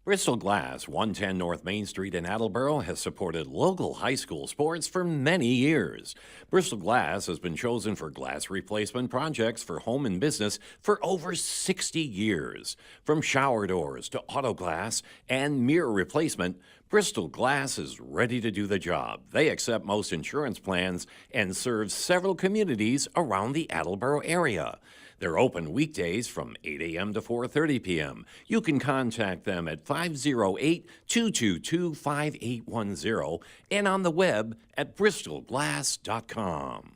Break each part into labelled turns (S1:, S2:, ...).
S1: Bristol Glass, 110 North Main Street in Attleboro, has supported local high school sports for many years. Bristol Glass has been chosen for glass replacement projects for home and business for over 60 years. From shower doors to auto glass and mirror replacement, Bristol Glass is ready to do the job. They accept most insurance plans and serve several communities around the Attleboro area. They're open weekdays from 8 a.m. to 4:30 p.m. You can contact them at 508-222-5810 and on the web at bristolglass.com.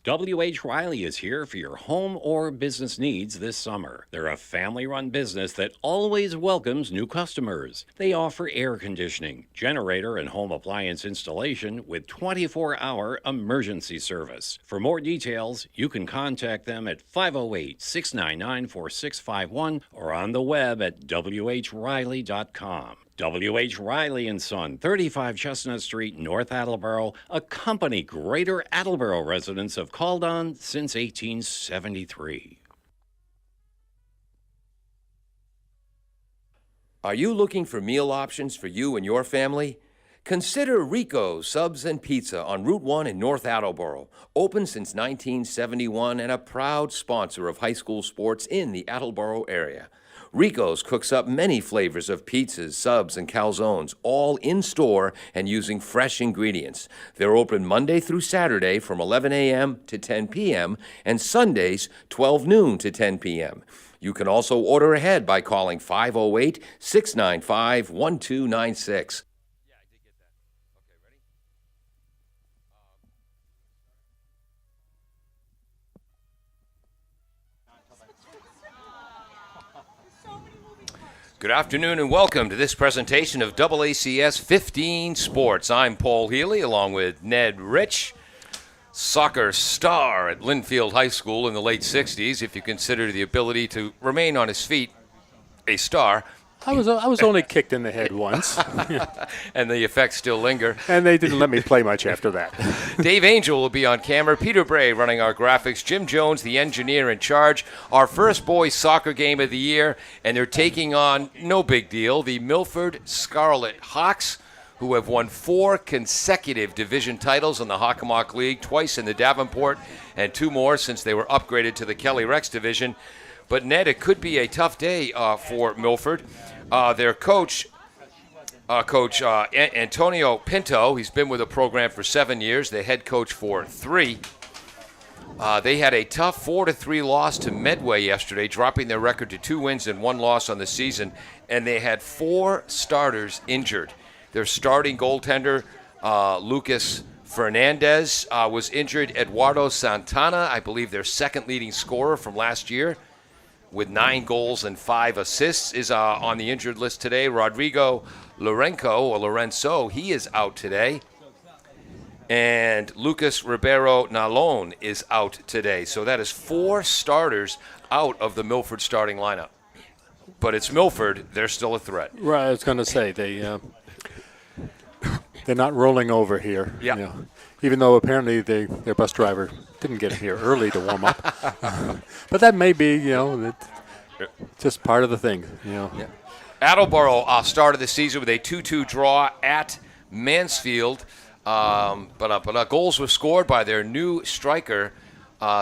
S1: W.H. Riley is here for your home or business needs this summer. They're a family-run business that always welcomes new customers. They offer air conditioning, generator, and home appliance installation with 24-hour emergency service. For more details, you can contact them at 508-699-4651 or on the web at whriley.com. W.H. Riley & Son, 35 Chestnut Street, North Attleboro, a company Greater Attleboro residents have called on since 1873.
S2: Are you looking for meal options for you and your family? Consider Rico's Subs and Pizza on Route 1 in North Attleboro. Open since 1971 and a proud sponsor of high school sports in the Attleboro area. Rico's cooks up many flavors of pizzas, subs, and calzones, all in-store and using fresh ingredients. They're open Monday through Saturday from 11 a.m. to 10 p.m. and Sundays 12 noon to 10 p.m. You can also order ahead by calling 508-695-1296. Good afternoon and welcome to this presentation of AACS 15 Sports. I'm Paul Healy along with Ned Rich, soccer star at Linfield High School in the late 60s, if you consider the ability to remain on his feet a star.
S3: I was only kicked in the head once.
S2: And the effects still linger.
S3: And they didn't let me play much after that.
S2: Dave Angel will be on camera. Peter Bray running our graphics. Jim Jones, the engineer in charge. Our first boys soccer game of the year. And they're taking on, no big deal, the Milford Scarlet Hawks, who have won 4 consecutive division titles in the Hockomock League, twice in the Davenport, and 2 more since they were upgraded to the Kelly Rex division. But, Ned, it could be a tough day for Milford. Their coach, Antonio Pinto, he's been with the program for 7 years, the head coach for 3. They had a tough 4-3 loss to Medway yesterday, dropping their record to 2 wins and 1 loss on the season, and they had 4 starters injured. Their starting goaltender, Lucas Fernandez, was injured. Eduardo Santana, I believe their second leading scorer from last year, with 9 goals and 5 assists, is on the injured list today. Rodrigo Lorenzo, he is out today. And Lucas Ribeiro Nalon is out today. So that is 4 starters out of the Milford starting lineup. But it's Milford. They're still a threat.
S3: Right, I was going to say, they're not rolling over here.
S2: Yeah.
S3: You know, even though apparently their bus driver didn't get here early to warm up. But that may be, just part of the thing. Yeah.
S2: Attleboro started the season with a 2-2 draw at Mansfield. But goals were scored by their new striker,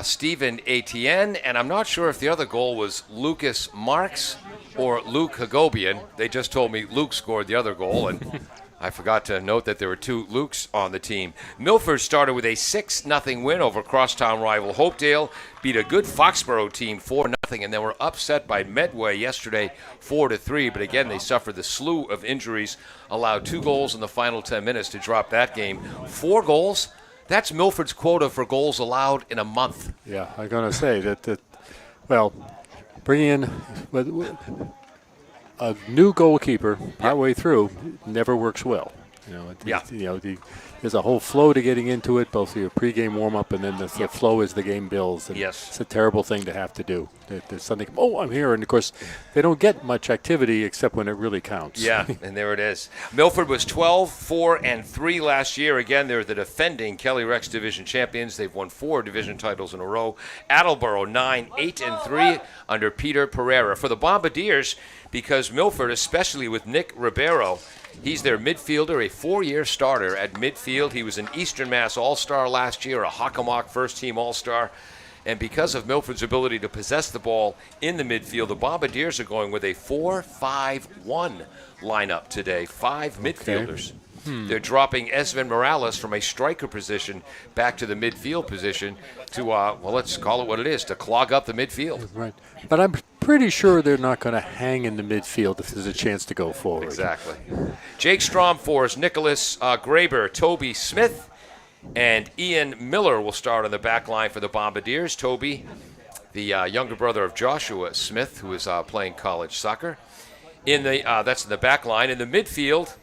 S2: Stephen Etienne. And I'm not sure if the other goal was Lucas Marks or Luke Hagopian. They just told me Luke scored the other goal, and I forgot to note that there were 2 Lukes on the team. Milford started with a 6-0 win over crosstown rival Hopedale, beat a good Foxborough team 4-0, and they were upset by Medway yesterday 4-3. But again, they suffered the slew of injuries, allowed 2 goals in the final 10 minutes to drop that game. 4 goals, that's Milford's quota for goals allowed in a month.
S3: Yeah, I'm going to say that bringing in a new goalkeeper partway through never works well. There's a whole flow to getting into it, both your pregame warm-up and then the flow as the game builds. And it's a terrible thing to have to do. There's something, I'm here. And, of course, they don't get much activity except when it really counts.
S2: Yeah, and there it is. Milford was 12-4-3 last year. Again, they're the defending Kelly Rex Division champions. They've won 4 division titles in a row. Attleboro 9-8-3 under Peter Ferreira. For the Bombardiers, because Milford, especially with Nick Ribeiro, he's their midfielder, a 4-year starter at midfield. He was an Eastern Mass All-Star last year, a Hockomock first-team All-Star. And because of Milford's ability to possess the ball in the midfield, the Bombardiers are going with a 4-5-1 lineup today. 5 midfielders. They're dropping Ezra Morales from a striker position back to the midfield position to, let's call it what it is, to clog up the midfield.
S3: Right. But I'm pretty sure they're not going to hang in the midfield if there's a chance to go forward.
S2: Exactly. Jake Stromfors, Nicholas Graber, Toby Smith, and Ian Miller will start on the back line for the Bombardiers. Toby, the younger brother of Joshua Smith, who is playing college soccer. That's in the back line. In the midfield,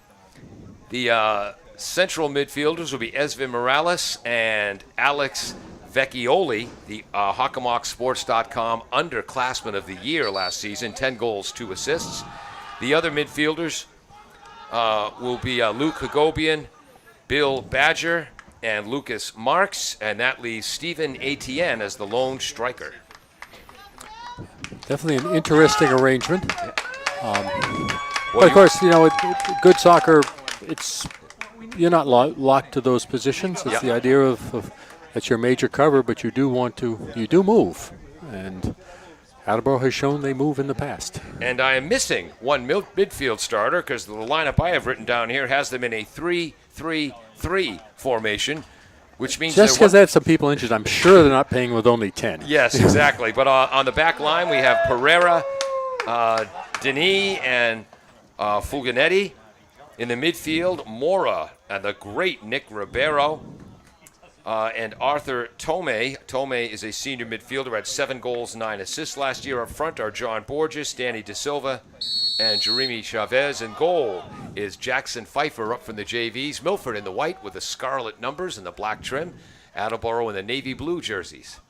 S2: the central midfielders will be Ezra Morales and Alex Vecchioli, the HockomockSports.com underclassman of the year last season, 10 goals, 2 assists. The other midfielders will be Luke Hagopian, Bill Badger, and Lucas Marks, and that leaves Stephen Etienne as the lone striker.
S3: Definitely an interesting arrangement. But of course, good soccer, you're not locked to those positions. It's the idea of that's your major cover, but you do move. And Attleboro has shown they move in the past.
S2: And I am missing one midfield starter because the lineup I have written down here has them in a 3-3-3 formation, which means
S3: just because they had some people injured, I'm sure they're not playing with only 10.
S2: Yes, exactly. But on the back line, we have Ferreira, Denis, and Fulganetti. In the midfield, Mora and the great Nick Ribeiro and Arthur Tomei. Tomei is a senior midfielder, had 7 goals, 9 assists last year. Up front are John Borges, Danny De Silva, and Jeremy Chavez. In goal is Jackson Pfeiffer up from the JVs. Milford in the white with the scarlet numbers and the black trim. Attleboro in the navy blue jerseys.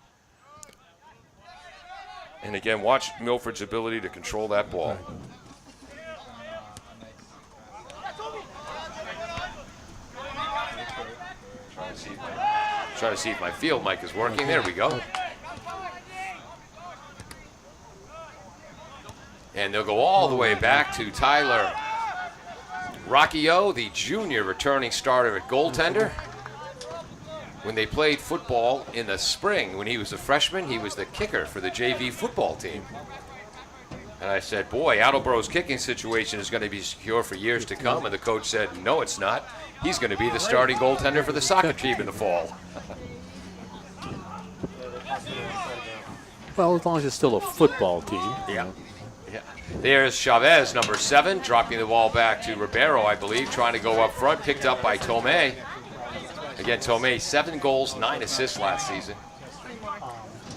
S2: And again, watch Milford's ability to control that ball. Trying to see if my field mic is working. There we go. And they'll go all the way back to Tyler Rocchio, the junior returning starter at goaltender. When they played football in the spring, when he was a freshman, he was the kicker for the JV football team. And I said, boy, Attleboro's kicking situation is going to be secure for years to come. And the coach said, no, it's not. He's going to be the starting goaltender for the soccer team in the fall.
S3: Well, as long as it's still a football team.
S2: Yeah. There's Chavez, number 7, dropping the ball back to Ribeiro, I believe, trying to go up front, picked up by Tomei. Again, Tomei, 7 goals, 9 assists last season.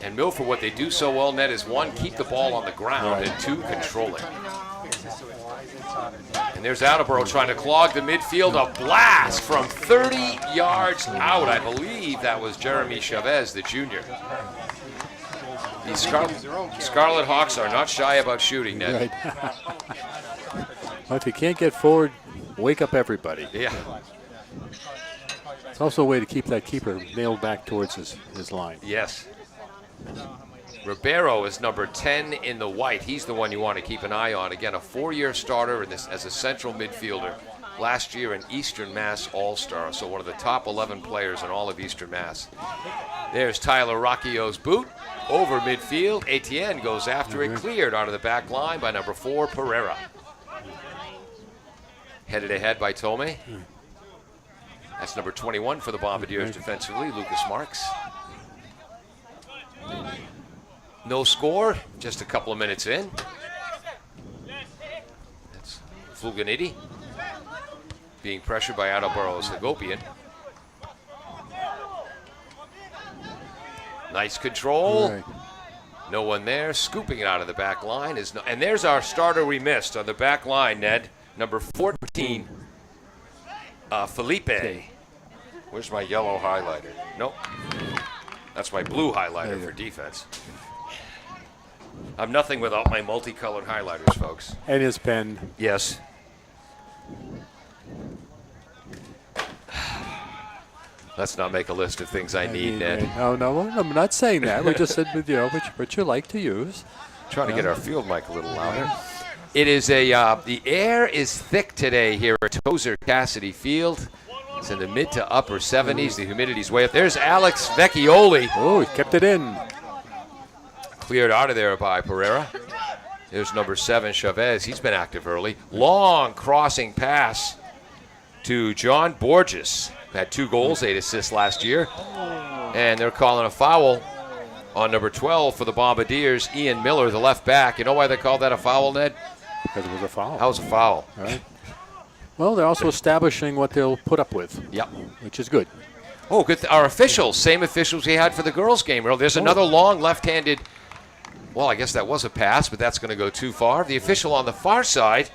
S2: And Milford, what they do so well, Ned, is 1, keep the ball on the ground, and 2, control it. And there's Attleboro trying to clog the midfield. A blast from 30 yards out. I believe that was Jeremy Chavez, the junior. These Scarlet Hawks are not shy about shooting, Ned.
S3: Right. Well, if you can't get forward, wake up everybody.
S2: Yeah.
S3: It's also a way to keep that keeper nailed back towards his line.
S2: Yes. Ribeiro is number 10 in the white. He's the one you want to keep an eye on. Again, a 4-year starter as a central midfielder. Last year an Eastern Mass All-Star, so one of the top 11 players in all of Eastern Mass. There's Tyler Rocchio's boot over midfield. Etienne goes after it, cleared out of the back line by number 4, Ferreira. Headed ahead by Tomei. That's number 21 for the Bombardiers defensively, Lucas Marks. No score, just a couple of minutes in. That's Fulganetti being pressured by Attleboro's Hagopian. Nice control.
S3: Right.
S2: No one there. Scooping it out of the back line. And there's our starter we missed on the back line, Ned. Number 14. Felipe. Where's my yellow highlighter? Nope. That's my blue highlighter for defense. I'm nothing without my multicolored highlighters, folks.
S3: And his pen.
S2: Yes. Let's not make a list of things I need, Ned.
S3: No, I'm not saying that. We just said, what you like to use.
S2: Trying to get our field mic a little louder. It is the air is thick today here at Tozer Cassidy Field. It's in the mid to upper 70s. The humidity's way up. There's Alex Vecchioli.
S3: Oh, he kept it in.
S2: Cleared out of there by Ferreira. There's number 7, Chavez. He's been active early. Long crossing pass to John Borges. Had 2 goals, 8 assists last year. And they're calling a foul on number 12 for the Bombardiers, Ian Miller, the left back. You know why they called that a foul, Ned?
S3: Because it was a foul.
S2: That was a foul.
S3: All right. Well, they're also establishing what they'll put up with.
S2: Yep.
S3: Which is good.
S2: Oh, good. Our officials, same officials we had for the girls' game. There's another long left-handed, well, I guess that was a pass, but that's going to go too far. The official on the far side,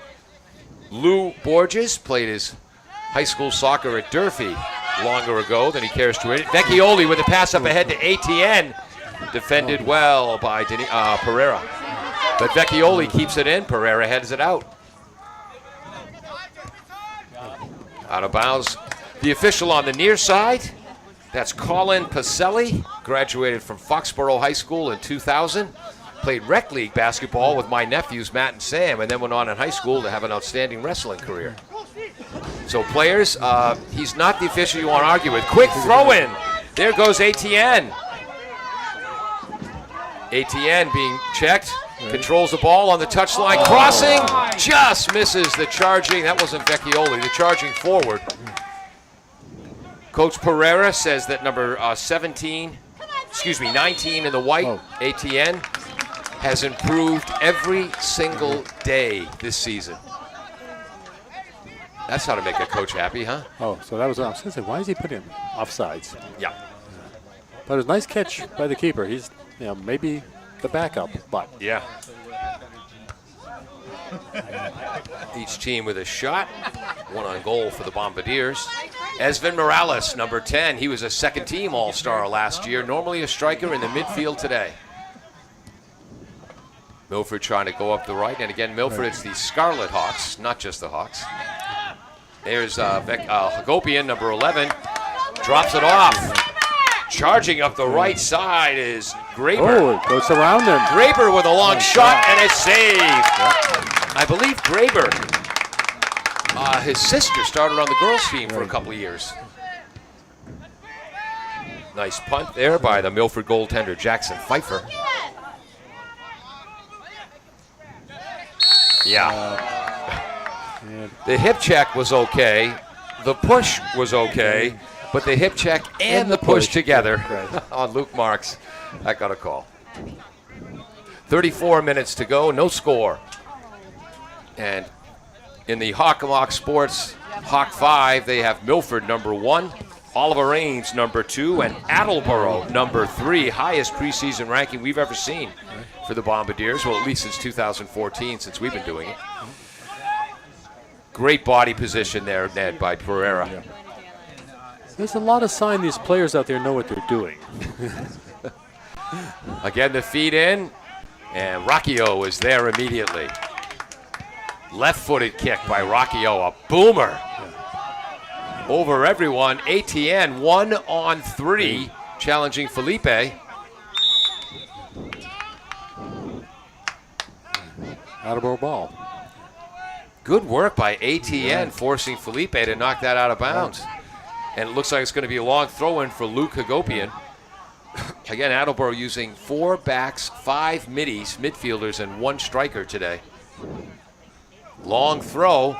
S2: Lou Borges, played his high school soccer at Durfee longer ago than he cares to admit. Vecchioli with a pass up ahead to ATN. Defended well by Pereira. But Vecchioli keeps it in. Pereira heads it out. Out of bounds. The official on the near side, that's Colin Pacelli. Graduated from Foxborough High School in 2000. Played rec league basketball with my nephews, Matt and Sam, and then went on in high school to have an outstanding wrestling career. So players, he's not the official you want to argue with. Quick throw in. There goes ATN. ATN being checked. Controls the ball on the touchline. Crossing. Just misses the charging. That wasn't Vecchioli. The charging forward. Coach Pereira says that number 19 in the white, ATN, has improved every single day this season. That's how to make a coach happy, huh?
S3: Oh, so that was what I was going to say. Why is he putting him offsides?
S2: Yeah.
S3: But it was a nice catch by the keeper. He's, maybe the backup, but.
S2: Yeah. Each team with a shot. 1 on goal for the Bombardiers. Ezra Morales, number 10. He was a second-team All-Star last year. Normally a striker in the midfield today. Milford trying to go up the right. And again, Milford, it's the Scarlet Hawks, not just the Hawks. There's Hagopian, number 11. Drops it off. Charging up the right side is Graber.
S3: Oh, it goes around him.
S2: Graber with a long shot and a save. I believe Graber, his sister, started on the girls' team for a couple of years. Nice punt there by the Milford goaltender, Jackson Pfeiffer. Yeah. The hip check was okay. The push was okay. But the hip check and the push together on Luke Marks, that got a call. 34 minutes to go, no score. And in the Hockomock Sports Hawk 5, they have Milford number 1, Oliver Ames number 2, and Attleboro number 3. Highest preseason ranking we've ever seen for the Bombardiers, well, at least since 2014, since we've been doing it. Great body position there, Ned, by Pereira.
S3: Yeah. There's a lot of sign these players out there know what they're doing.
S2: Again, the feed in, and Rocchio is there immediately. Left-footed kick by Rocchio, a boomer. Over everyone, ATN 1 on 3, challenging Felipe.
S3: Attleboro ball.
S2: Good work by ATN, forcing Felipe to knock that out of bounds. And it looks like it's going to be a long throw-in for Luke Hagopian. Again, Attleboro using 4 backs, 5 middies, midfielders, and 1 striker today. Long throw,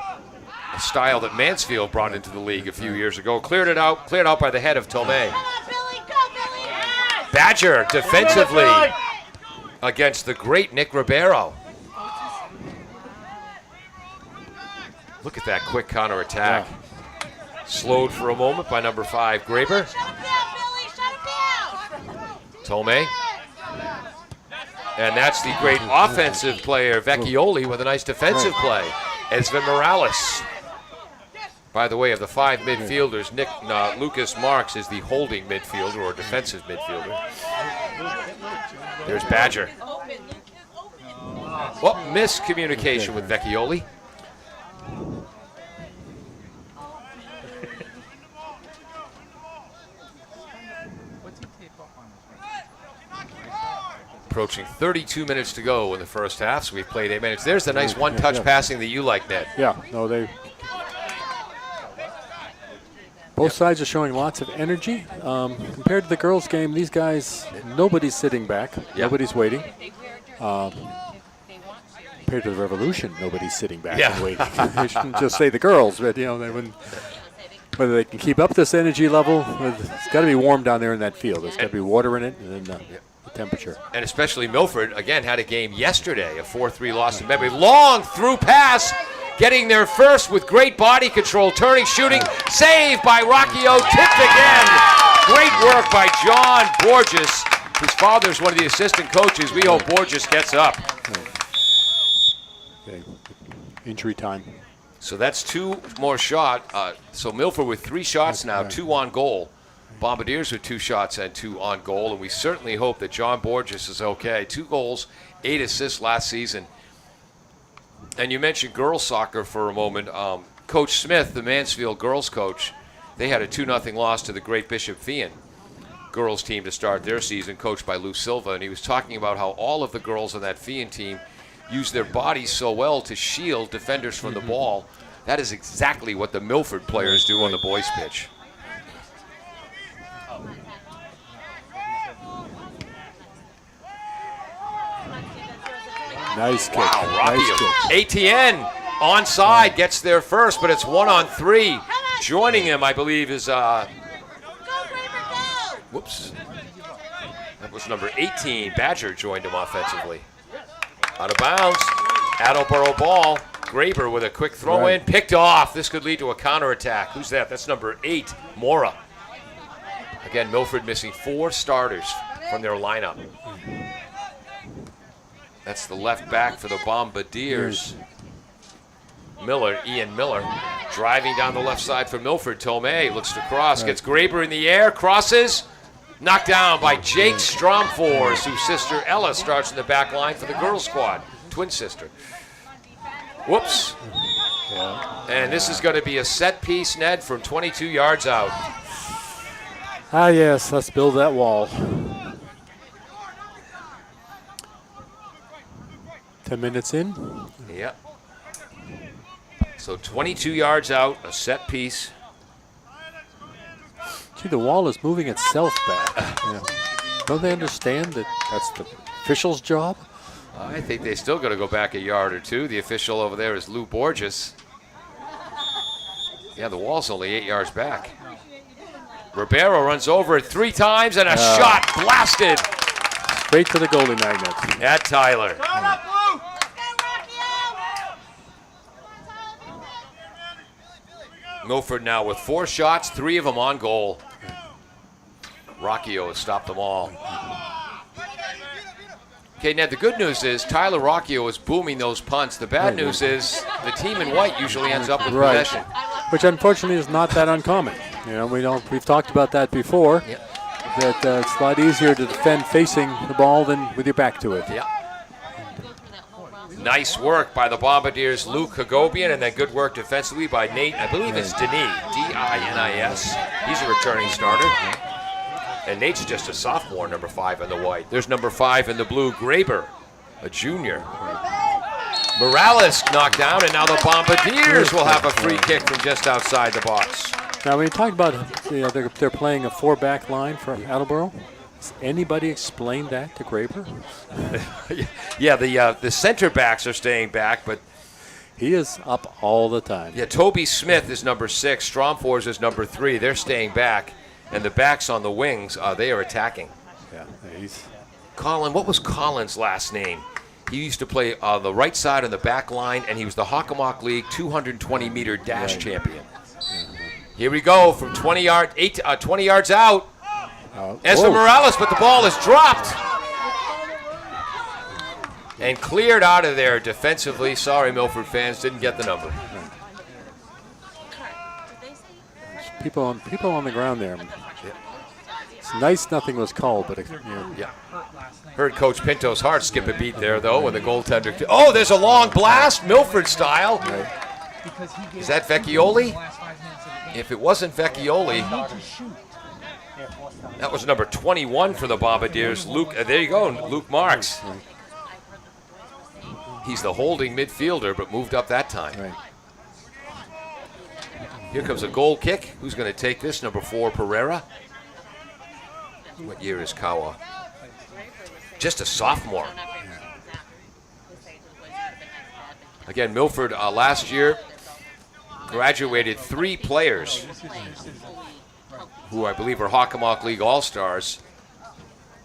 S2: a style that Mansfield brought into the league a few years ago. Cleared out by the head of Tomei. Badger defensively against the great Nick Ribeiro. Look at that quick counterattack. Slowed for a moment by number 5, Graber. Tomei. And that's the great offensive player, Vecchioli, with a nice defensive play. Ezra Morales. By the way, of the 5 midfielders, Lucas Marks is the holding midfielder or defensive midfielder. There's Badger. Well, miscommunication with Vecchioli. Approaching 32 minutes to go in the first half, so we've played 8 minutes. There's the nice one-touch passing that you like, Ned.
S3: Yeah, no, both sides are showing lots of energy. Compared to the girls' game, these guys, nobody's sitting back. Nobody's waiting. Compared to the Revolution, nobody's sitting back and waiting. You shouldn't just say the girls, but they wouldn't. Whether they can keep up this energy level, it's got to be warm down there in that field. There's got to be water in it, and then the temperature.
S2: And especially Milford, again, had a game yesterday, a 4-3 loss to Medway. Long through pass, getting there first with great body control, turning, shooting, save by Rocchio, tipped again. Great work by John Borges. His father's one of the assistant coaches. We hope Borges gets up.
S3: Okay. Injury time.
S2: So that's 2 more shots. So Milford with 3 shots now, 2 on goal. Bombardiers with 2 shots and 2 on goal, and we certainly hope that John Borges is okay. 2 goals, 8 assists last season. And you mentioned girls soccer for a moment. Coach Smith, the Mansfield girls coach, they had a 2-0 loss to the Great Bishop Fian girls team to start their season, coached by Lou Silva, and he was talking about how all of the girls on that Fian team use their bodies so well to shield defenders from the ball. That is exactly what the Milford players do on the boys' pitch.
S3: Nice kick.
S2: Wow,
S3: Nice kick.
S2: ATN onside, gets there first, but it's 1-on-3. Joining him, I believe, is whoops. That was number 18. Badger joined him offensively. Out of bounds. Attleboro ball. Graber with a quick throw in. Picked off. This could lead to a counterattack. Who's that? That's number 8, Mora. Again, Milford missing 4 starters from their lineup. That's the left back for the Bombardiers. Ian Miller, driving down the left side for Milford. Tomei looks to cross, gets Graber in the air, crosses, knocked down by Jake Stromfors, whose sister Ella starts in the back line for the girls' squad, twin sister. Whoops. And this is going to be a set piece, Ned, from 22 yards out.
S3: Ah, yes, let's build that wall. 10 minutes in.
S2: Yep. So 22 yards out, a set piece.
S3: Gee, the wall is moving itself back. Don't they understand that that's the official's job?
S2: I think they still got to go back a yard or 2. The official over there is Lou Borges. Yeah, the wall's only 8 yards back. Ribeiro runs over it 3 times, and a shot blasted.
S3: Straight to the goalie magnet.
S2: At Tyler. Milford now with 4 shots, 3 of them on goal. Rocchio has stopped them all. Okay, Ned, the good news is Tyler Rocchio is booming those punts. The bad news is the team in white usually ends up with possession.
S3: Which unfortunately is not that uncommon. We've talked about that before.
S2: Yep.
S3: That it's a lot easier to defend facing the ball than with your back to it.
S2: Yeah. Nice work by the Bombardiers' Luke Hagopian, and then good work defensively by Nate. I believe it's Denis, D-I-N-I-S. He's a returning starter. And Nate's just a sophomore, number 5 in the white. There's number 5 in the blue, Graber, a junior. Morales knocked down, and now the Bombardiers will have a free kick from just outside the box.
S3: Now, when you talk about they're playing a 4-back line for Attleboro, has anybody explained that to Graber?
S2: Yeah, the center backs are staying back, but
S3: he is up all the time.
S2: Yeah, Toby Smith is number 6. Stromfors is number 3. They're staying back. And the backs on the wings, they are attacking.
S3: Yeah,
S2: Colin, what was Colin's last name? He used to play on the right side on the back line, and he was the Hockomock League 220-meter dash champion. Here we go from 20 yards out. Ezra Morales, but the ball is dropped. And cleared out of there defensively. Sorry, Milford fans, didn't get the number.
S3: people on the ground there. It's nice nothing was called, but
S2: Yeah. Heard Coach Pinto's heart skip a beat there, though, when the goaltender. Oh, there's a long blast, Milford style.
S3: Right.
S2: Is that Vecchioli? If it wasn't Vecchioli, that was number 21 for the Bombardiers. Luke, there you go, Luke Marks.
S3: Right.
S2: He's the holding midfielder, but moved up that time.
S3: Right.
S2: Here comes a goal kick. Who's going to take this? Number 4, Ferreira. What year is Kawa? Just a sophomore. Again, Milford last year graduated 3 players who I believe are Hockomock League All-Stars.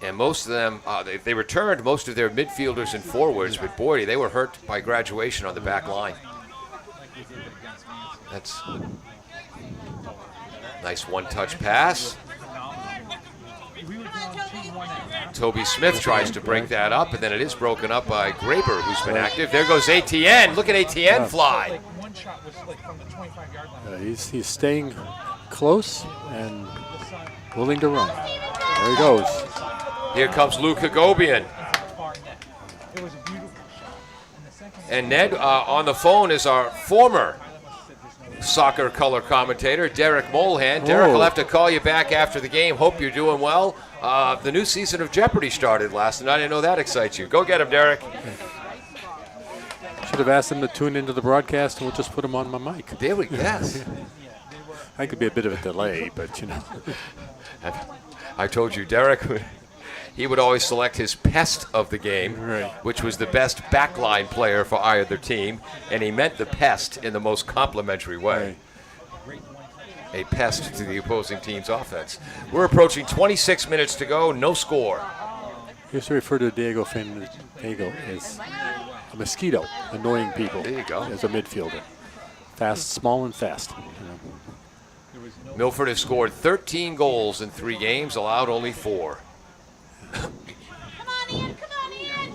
S2: And most of them, they returned most of their midfielders and forwards, but boy, they were hurt by graduation on the back line. That's nice one-touch pass. Toby Smith tries to break that up, and then it is broken up by Graber, who's been active. There goes ATN. Look at ATN fly.
S3: He's staying close and willing to run. There he goes.
S2: Here comes Luke Hagopian. And Ned, on the phone is our former soccer color commentator, Derek Mulhan. Derek, will have to call you back after the game. Hope you're doing well. The new season of Jeopardy started last night. I didn't know that excites you. Go get him, Derek.
S3: Should have asked him to tune into the broadcast, and we'll just put him on my mic.
S2: There we go. Yes.
S3: I could be a bit of a delay, but
S2: I told you, Derek, he would always select his pest of the game,
S3: right,
S2: which was the best backline player for either team, and he meant the pest in the most complimentary way.
S3: Right.
S2: A pest to the opposing team's offense. We're approaching 26 minutes to go, no score.
S3: He used to refer to Diego Fandiego as a mosquito, annoying people.
S2: There you go.
S3: As a midfielder. Fast, small and fast.
S2: Milford has scored 13 goals in 3 games, allowed only 4.
S4: Come on, Ian. Come on, Ian.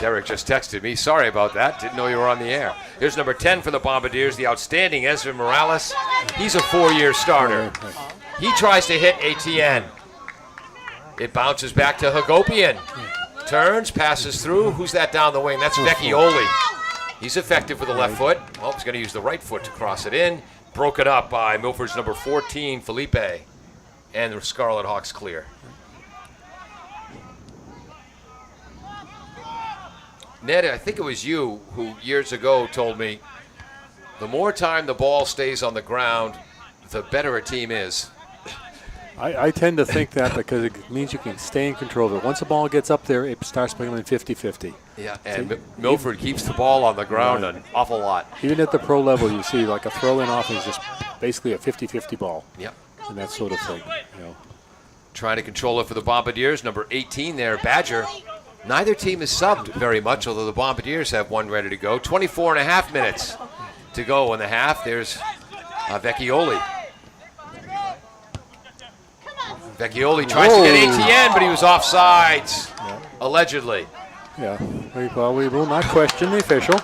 S2: Derek just texted me. Sorry about that. Didn't know you were on the air. Here's number 10 for the Bombardiers, the outstanding Ezra Morales. He's a 4-year starter. He tries to hit ATN. It bounces back to Hagopian. Turns, passes through. Who's that down the wing? That's Vecchioli. He's effective with the left foot. Well, he's going to use the right foot to cross it in. Broken up by Milford's number 14, Felipe. And the Scarlet Hawks clear. Ned, I think it was you who years ago told me the more time the ball stays on the ground, the better a team is.
S3: I tend to think that because it means you can stay in control of it. Once the ball gets up there, it starts becoming 50-50.
S2: Yeah, and Milford keeps the ball on the ground an awful lot.
S3: Even at the pro level, you see like a throw-in off is just basically a 50-50 ball.
S2: Yep.
S3: And that sort of thing.
S2: Trying to control it for the Bombardiers. Number 18 there, Badger. Neither team is subbed very much, although the Bombardiers have one ready to go. 24 and a half minutes to go in the half. There's Vecchioli. Vecchioli tries to get ATN, but he was offsides, allegedly.
S3: Yeah, well, we will not question the official.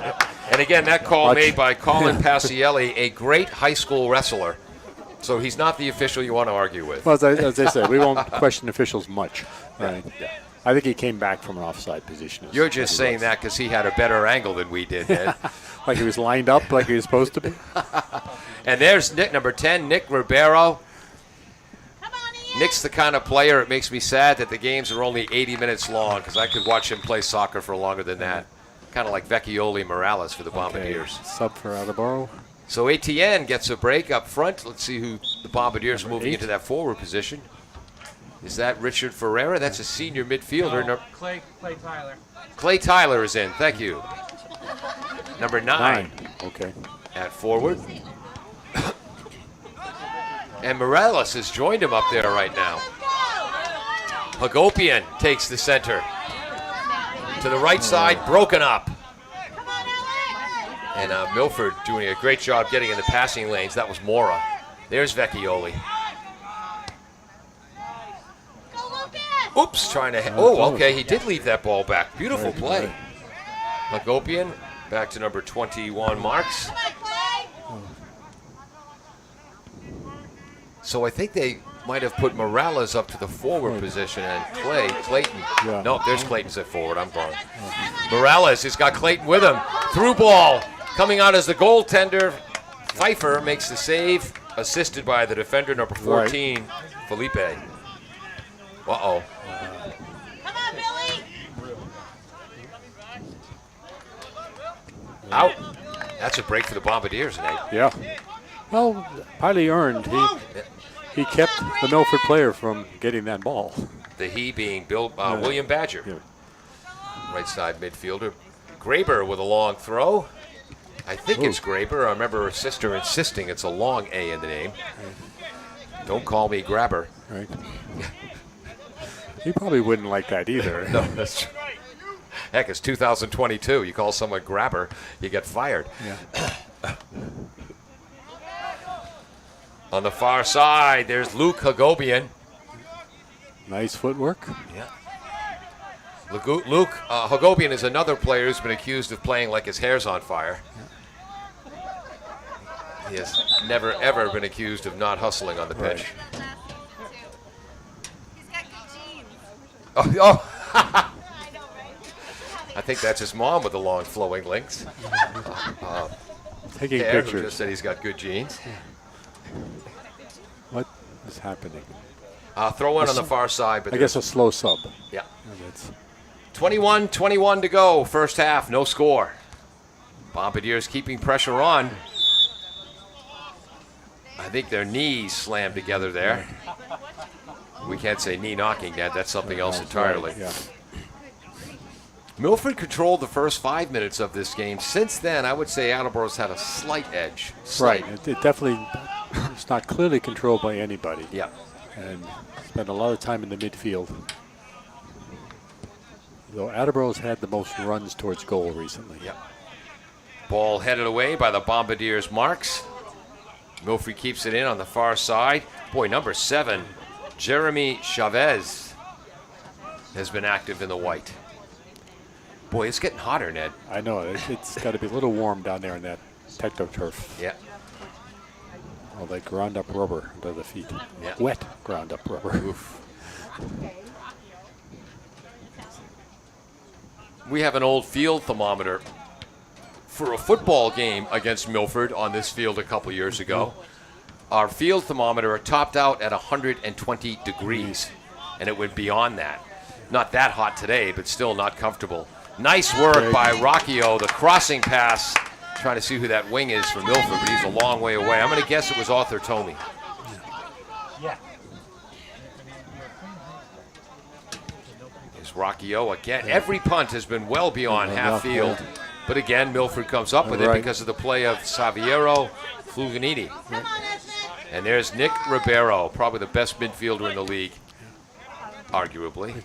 S2: And again, that call made by Colin Pacielli, a great high school wrestler. So he's not the official you want to argue with.
S3: Well, as I said, we won't question officials much. Right? Yeah. I think he came back from an offside position.
S2: You're just saying that because he had a better angle than we did, Ed.
S3: Like he was lined up like he was supposed to be.
S2: And there's Nick, number 10, Nick Ribeiro. Nick's the kind of player, it makes me sad that the games are only 80 minutes long because I could watch him play soccer for longer than that. Kind of like Vecchioli Morales for the Bombardiers.
S3: Sub for Attleboro.
S2: So ATN gets a break up front. Let's see who the Bombardiers are moving into that forward position. Is that Richard Ferreira? That's a senior midfielder.
S5: No, Clay Tyler.
S2: Clay Tyler is in. Thank you. Number 9.
S3: Okay.
S2: At forward. And Morales has joined him up there right now. Hagopian takes the center. To the right side, broken up. And Milford doing a great job getting in the passing lanes. That was Mora. There's Vecchioli.
S4: Go, Lucas!
S2: Oops, trying to. Okay, he did leave that ball back. Beautiful play. Hagopian back to number 21, Marks. So I think they might have put Morales up to the forward position and Clayton.
S3: Yeah.
S2: No, there's Clayton's at forward. I'm wrong. Morales has got Clayton with him. Through ball. Coming out as the goaltender. Pfeiffer makes the save, assisted by the defender, number 14, Felipe. Uh-oh.
S4: Come on, Billy.
S2: Out. That's a break for the Bombardiers, Nate.
S3: Yeah. Well, highly earned. He kept the Milford player from getting that ball.
S2: The he being William Badger.
S3: Yeah.
S2: Right side midfielder. Graber with a long throw. I think it's Graber. I remember her sister insisting it's a long A in the name. Don't call me Grabber.
S3: Right. He probably wouldn't like that either.
S2: No, that's true. Heck, it's 2022. You call someone Grabber, you get fired.
S3: Yeah.
S2: On the far side, there's Luke Hagopian.
S3: Nice footwork.
S2: Yeah. Luke Hagopian is another player who's been accused of playing like his hair's on fire. He has never, ever been accused of not hustling on the pitch.
S4: He's got good genes.
S2: Oh.
S4: I know, right?
S2: I think that's his mom with the long flowing links.
S3: Taking
S2: Who
S3: pictures.
S2: just said he's got good genes.
S3: What is happening?
S2: Throw in on the far side. But
S3: I guess a slow sub.
S2: Yeah.
S3: That's
S2: 21-21 to go. First half, no score. Bombardiers keeping pressure on. I think their knees slammed together there. We can't say knee knocking, Dad. That's something else entirely.
S3: Yeah.
S2: Milford controlled the first 5 minutes of this game. Since then, I would say Attleboro's had a slight edge.
S3: Right. It definitely it's not clearly controlled by anybody.
S2: Yeah.
S3: And spent a lot of time in the midfield. Though Attleboro's had the most runs towards goal recently.
S2: Yeah. Ball headed away by the Bombardiers' Marks. Milford keeps it in on the far side. Boy, number 7, Jeremy Chavez, has been active in the white. Boy, it's getting hotter, Ned.
S3: I know. It's got to be a little warm down there in that techno turf.
S2: Yeah.
S3: All that ground up rubber under the feet.
S2: Yeah.
S3: Wet ground up rubber.
S2: Oof. We have an old field thermometer for a football game against Milford on this field a couple years ago. Our field thermometer topped out at 120 degrees, and it went beyond that. Not that hot today, but still not comfortable. Nice work by Rocchio, the crossing pass. Trying to see who that wing is for Milford, but he's a long way away. I'm going to guess it was Arthur Tomey.
S5: Yeah.
S2: Here's Rocchio again. Every punt has been well beyond half field. But again, Milford comes up with it because of the play of Saviero Fluganiti. And there's Nick Ribeiro, probably the best midfielder in the league, arguably.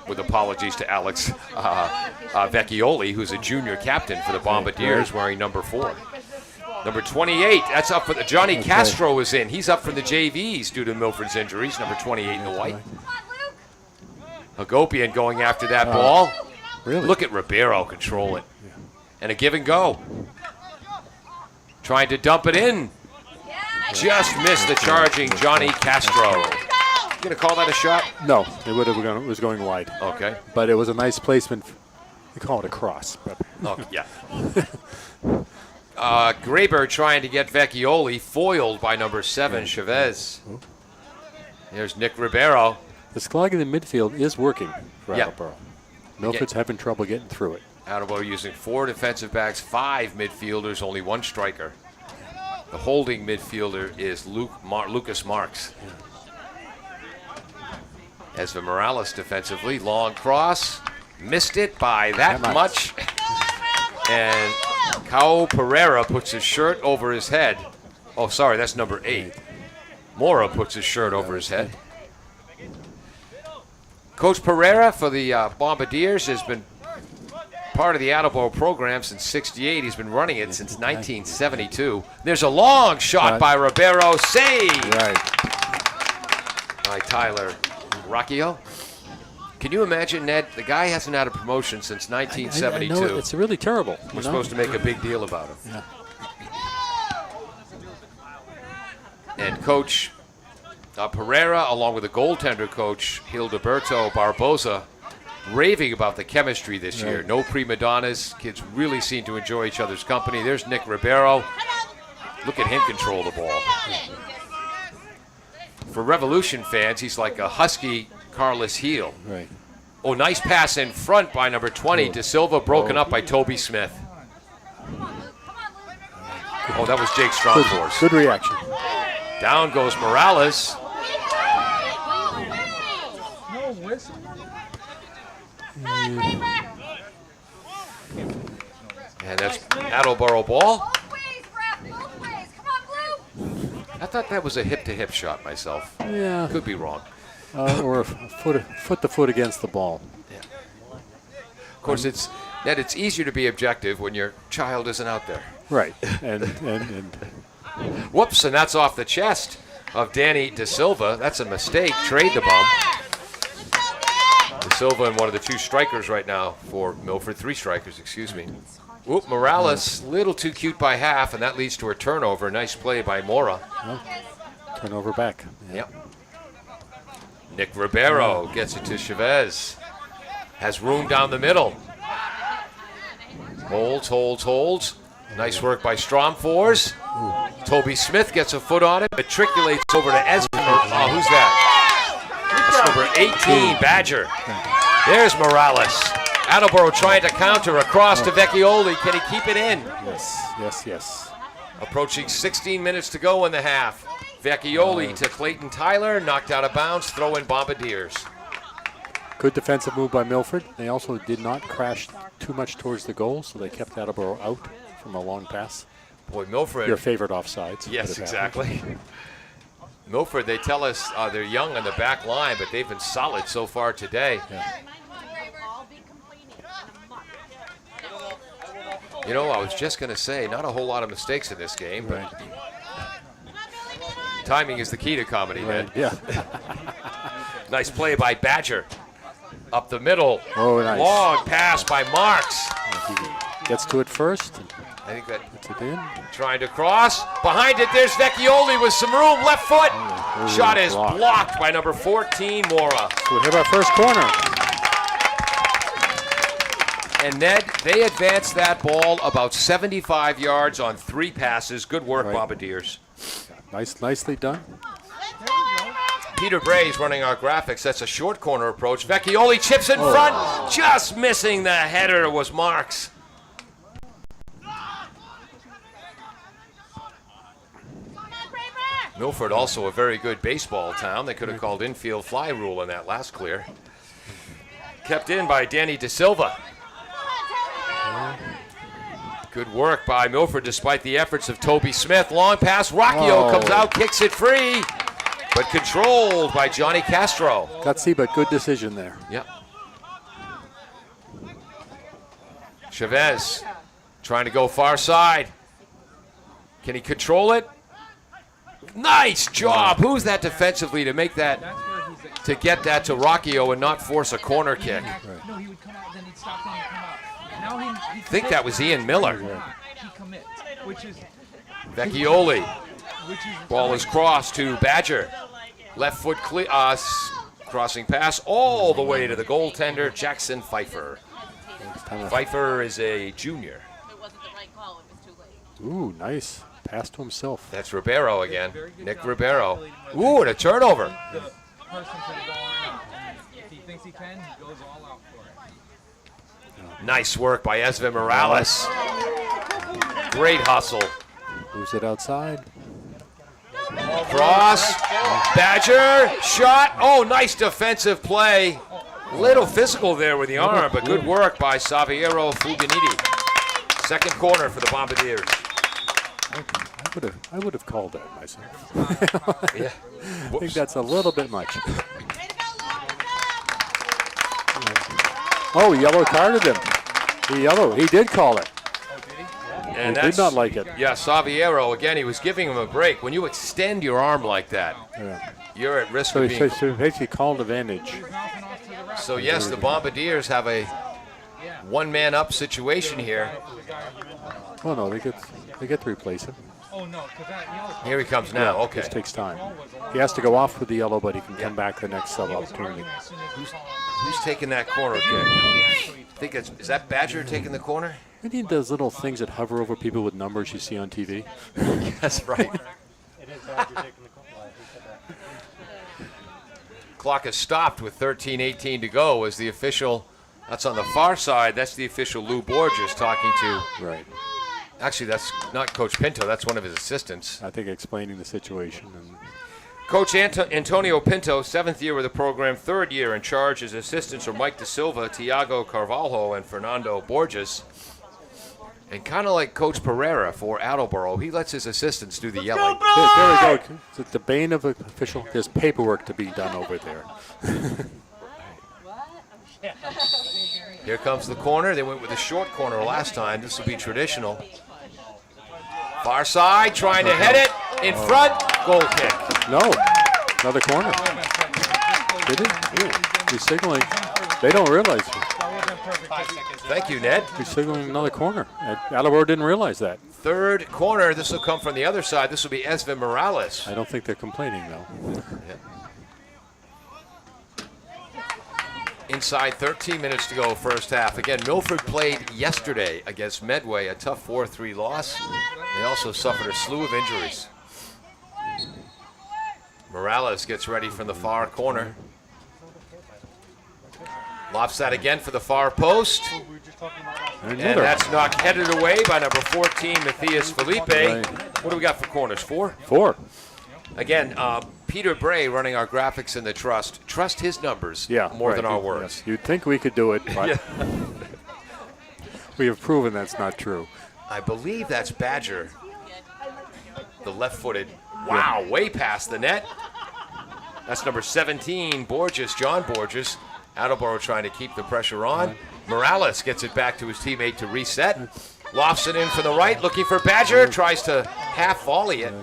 S2: With apologies to Alex Vecchioli, who's a junior captain for the Bombardiers, wearing number 4. Number 28, that's up for the Johnny Castro is in. He's up for the JVs due to Milford's injuries, number 28 in the white. Hagopian going after that ball.
S3: Really?
S2: Look at Ribeiro control it. And a give and go. Trying to dump it in. Just missed the charging Johnny Castro. You going to call that a shot?
S3: No, it was going wide.
S2: Okay.
S3: But it was a nice placement. We call it a cross. But
S2: Oh, yeah. Graber trying to get Vecchioli, foiled by number 7, Chavez. There's Nick Ribeiro.
S3: the clogging in the midfield is working for
S2: Yeah.
S3: Attleboro. Milford's having trouble getting through it.
S2: Attleboro using 4 defensive backs, 5 midfielders, only 1 striker. The holding midfielder is Lucas Marks. Ezra Morales defensively, long cross, missed it by that much. And Cao Ferreira puts his shirt over his head. Oh, sorry, that's number 8. Mora puts his shirt over his head. Coach Ferreira for the Bombardiers has been part of the Attleboro program since '68. He's been running it since 1972. There's a long shot by Ribeiro. Save!
S3: Right.
S2: By Tyler Rocchio? Can you imagine, Ned? The guy hasn't had a promotion since 1972.
S3: I know, it's really terrible.
S2: We're supposed to make a big deal about him.
S3: Yeah.
S2: And Coach Ferreira, along with the goaltender coach, Hildeberto Barbosa, raving about the chemistry this year. No prima donnas. Kids really seem to enjoy each other's company. There's Nick Ribeiro. Look at him control the ball. For Revolution fans, he's like a husky Carlos Heel.
S3: Right.
S2: Oh, nice pass in front by number 20. De Silva broken up by Toby Smith. Oh, that was Jake Stromfors.
S3: Good reaction.
S2: Down goes Morales. And that's Attleboro ball. I thought that was a hip-to-hip shot myself.
S3: Yeah.
S2: Could be wrong.
S3: Or a foot against the ball.
S2: Yeah. Of course, it's easier to be objective when your child isn't out there.
S3: Right. And
S2: Whoops, and that's off the chest of Danny De Silva. That's a mistake. Trade the bump. De Silva and one of the two strikers right now for Milford. 3 strikers, excuse me. Whoop, Morales, little too cute by half, and that leads to a turnover. Nice play by Mora.
S3: turnover back.
S2: Yep. Nick Ribeiro gets it to Chavez. Has room down the middle. Holds. Nice work by Stromfors. Toby Smith gets a foot on it, matriculates over to Ezra. Oh, who's that? That's number 18, Badger. There's Morales. Attleboro trying to counter across to Vecchioli. Can he keep it in?
S3: Yes.
S2: Approaching 16 minutes to go in the half. Vecchioli to Clayton Tyler, knocked out of bounds, throw in Bombardiers.
S3: Good defensive move by Milford. They also did not crash too much towards the goal, so they kept Attleboro out from a long pass.
S2: Boy, Milford.
S3: Your favorite offsides.
S2: Yes, exactly. Milford, they tell us they're young on the back line, but they've been solid so far today.
S3: Yeah.
S2: You know, I was just going to say, not a whole lot of mistakes in this game, but timing is the key to comedy, man.
S3: Yeah.
S2: Nice play by Badger. Up the middle.
S3: Oh, nice.
S2: Long pass by Marks.
S3: He gets to it first.
S2: I think that
S3: Puts it in.
S2: trying to cross. Behind it, there's Vecchioli with some room. Left foot. Shot is blocked by number 14, Mora.
S3: So we have our first corner.
S2: And Ned, they advanced that ball about 75 yards on 3 passes. Good work, Bombardiers.
S3: Nicely done.
S2: Peter Bray's running our graphics. That's a short corner approach. Vecchioli chips in front. Just missing the header was Marks. Milford also a very good baseball town. They could have called infield fly rule in that last clear. Kept in by Danny De Silva. Good work by Milford despite the efforts of Toby Smith. Long pass. Rocchio comes out, kicks it free, but controlled by Johnny Castro.
S3: Gutsy, but good decision there.
S2: Yep. Chavez trying to go far side. Can he control it? Nice job. Who's that defensively to make that, to get that to Rocchio and not force a corner kick?
S5: No, he would come out, then he'd stop and come out. Now he
S2: I think that was Ian Miller.
S5: He commits, which is
S2: Vecchioli. Ball is crossed to Badger. Left foot clear, crossing pass all the way to the goaltender, Jackson Pfeiffer. Pfeiffer is a junior.
S3: Ooh, nice. Pass to himself.
S2: That's Ribeiro again. Nick Ribeiro. Ooh, and a turnover.
S5: the person to go on. If he thinks he can, he goes all out for it.
S2: Nice work by Ezra Morales. Great hustle.
S3: Moves it outside.
S2: Cross. Badger. Shot. Oh, nice defensive play. Little physical there with the arm, but good work by Saviero Fuganiti. Second corner for the Bombardiers.
S3: I would have called that myself.
S2: Yeah.
S3: I think that's a little bit much. Oh, yellow carded him. He did call it.
S2: And
S3: He did not like it.
S2: Yeah, Saviero, again, he was giving him a break. When you extend your arm like that, you're at risk
S3: So
S2: of being...
S3: he basically called advantage.
S2: So, yes, the Bombardiers have a one-man-up situation here.
S3: Oh, no, they get to replace him.
S5: Oh, no, because that yellow.
S2: Here he comes now. Okay.
S3: This takes time. He has to go off with the yellow, but he can come back the next sub opportunity.
S2: Who's taking that corner kick? I think is that Badger taking the corner?
S3: We need those little things that hover over people with numbers you see on TV.
S2: That's right. Clock is stopped with 13:18 to go as the official, that's on the far side, that's the official Lou Borges talking to.
S3: Right.
S2: Actually, that's not Coach Pinto, that's one of his assistants.
S3: I think explaining the situation. And
S2: Coach Antonio Pinto, 7th year with the program, 3rd year in charge. His assistants are Mike Da Silva, Tiago Carvalho, and Fernando Borges. And kind of like Coach Ferreira for Attleboro, he lets his assistants do the yelling.
S3: there we go. It's the bane of an official. There's paperwork to be done over there.
S2: Here comes the corner. They went with a short corner last time. This will be traditional. Far side, trying to head it. In front, goal kick.
S3: No, another corner. Did he? He's signaling. They don't realize it.
S2: Thank you, Ned.
S3: He's signaling another corner. Attleboro didn't realize that.
S2: 3rd corner. This will come from the other side. This will be Ezra Morales.
S3: I don't think they're complaining, though.
S2: Inside 13 minutes to go, first half. Again, Milford played yesterday against Medway, a tough 4-3 loss. They also suffered a slew of injuries. Morales gets ready from the far corner. Lofts that again for the far post. And that's knocked headed away by number 14, Matthias Felipe.
S3: Right.
S2: What do we got for corners? 4?
S3: 4.
S2: Again, Peter Bray running our graphics in the trust. Trust his numbers more than our words.
S3: Yes. You'd think we could do it, but we have proven that's not true.
S2: I believe that's Badger, the left-footed. Wow, way past the net. That's number 17, Borges, John Borges. Attleboro trying to keep the pressure on. Morales gets it back to his teammate to reset. Lofts it in from the right, looking for Badger. Tries to half volley it.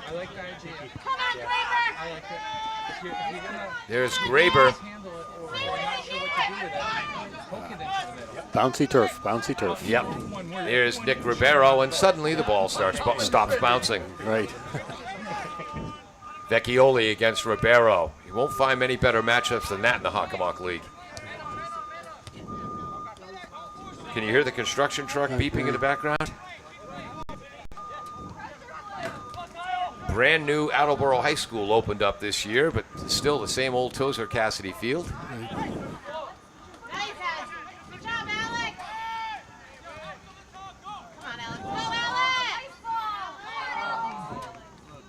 S2: There's Graber.
S3: Bouncy turf.
S2: Yep. There's Nick Ribeiro, and suddenly the ball stops bouncing.
S3: Right.
S2: Vecchioli against Ribeiro. You won't find many better matchups than that in the Hockomock League. Can you hear the construction truck beeping in the background? Brand new Attleboro High School opened up this year, but still the same old Tozer Cassidy Field.
S4: Nice, good job, Alex. Come on, Alex.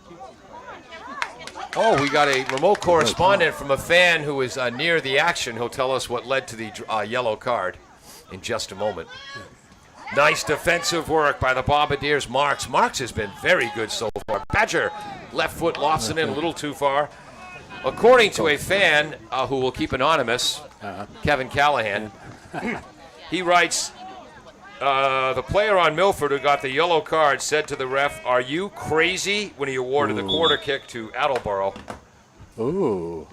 S4: Go, Alex.
S2: Oh, we got a remote correspondent from a fan who is near the action. He'll tell us what led to the yellow card in just a moment. Nice defensive work by the Bombardiers. Marks has been very good so far. Badger, left foot, lofts it in a little too far. According to a fan who will keep anonymous, Kevin Callahan, he writes, the player on Milford who got the yellow card said to the ref, "Are you crazy?" when he awarded the corner kick to Attleboro.
S3: Ooh.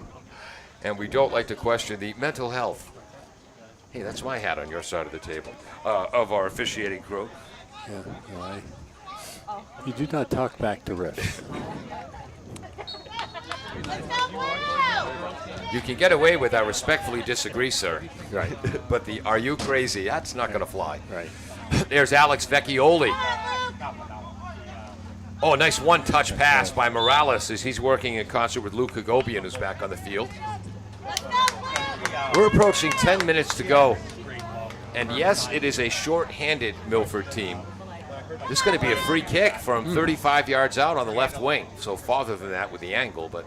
S2: And we don't like to question the mental health. Hey, that's my hat on your side of the table, of our officiating crew.
S3: Yeah, well, you do not talk back to refs.
S2: You can get away with "I respectfully disagree, sir."
S3: Right.
S2: But the "are you crazy?" that's not going to fly.
S3: Right.
S2: There's Alex Vecchioli. Oh, nice one-touch pass by Morales as he's working in concert with Luke Hagopian, who's back on the field. We're approaching 10 minutes to go. And yes, it is a short-handed Milford team. This is going to be a free kick from 35 yards out on the left wing. So farther than that with the angle, but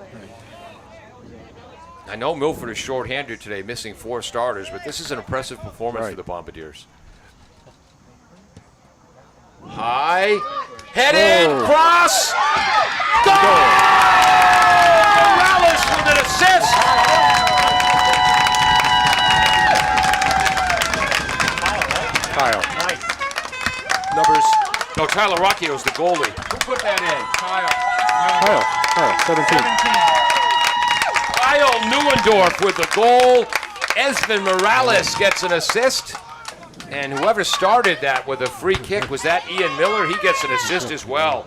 S2: I know Milford is short-handed today, missing 4 starters, but this is an impressive performance for the Bombardiers. High, headed, cross, goal! Morales with an assist! Kyle. Numbers No, Tyler Rocchio's the goalie. Who put that in?
S3: Kyle, 17.
S2: Kyle Neuendorf with the goal. Ezra Morales gets an assist. And whoever started that with a free kick, was that Ian Miller? He gets an assist as well.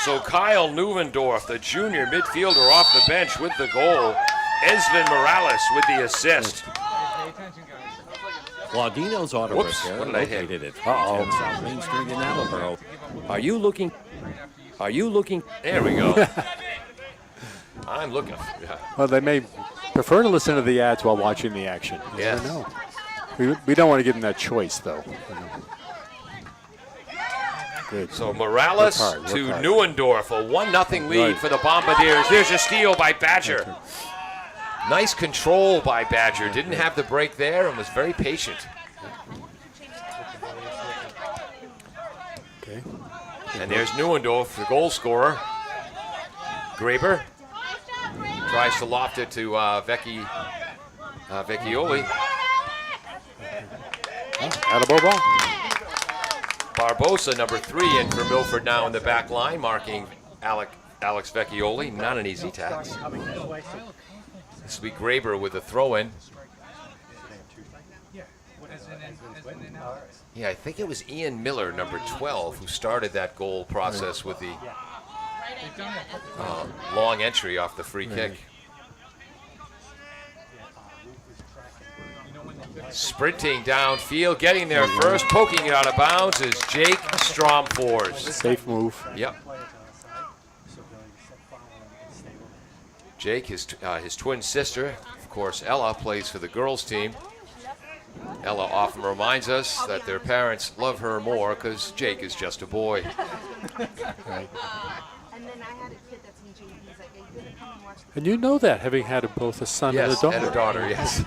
S2: So Kyle Neuendorf, the junior midfielder off the bench with the goal. Ezra Morales with the assist.
S1: Laudino's Auto
S2: Whoops,
S1: Repair,
S2: what did I hit?
S1: located at 310 South Main Street in Attleboro. Are you looking?
S2: There we go. I'm looking. Yeah.
S3: Well, they may prefer to listen to the ads while watching the action. You
S2: Yes.
S3: never know. We don't want to give them that choice, though. Good.
S2: So Morales
S3: Work hard.
S2: to Neuendorf, a 1-0 lead for the Bombardiers. There's a steal by Badger. Nice control by Badger. Didn't have the break there and was very patient.
S3: Okay.
S2: And there's Neuendorf, the goal scorer. Graber tries to loft it to Vecchioli.
S3: Attleboro ball.
S2: Barbosa, number 3, in for Milford now in the back line, marking Alex Vecchioli. Not an easy task. This will be Graber with the throw-in. Yeah, I think it was Ian Miller, number 12, who started that goal process with the long entry off the free kick. Sprinting downfield, getting there first, poking it out of bounds is Jake Stromfors.
S3: Safe move.
S2: Yep. Jake, his twin sister, of course, Ella, plays for the girls' team. Ella often reminds us that their parents love her more because Jake is just a boy.
S3: And you know that, having had both a son and a
S2: Yes,
S3: daughter.
S2: and a daughter, yes.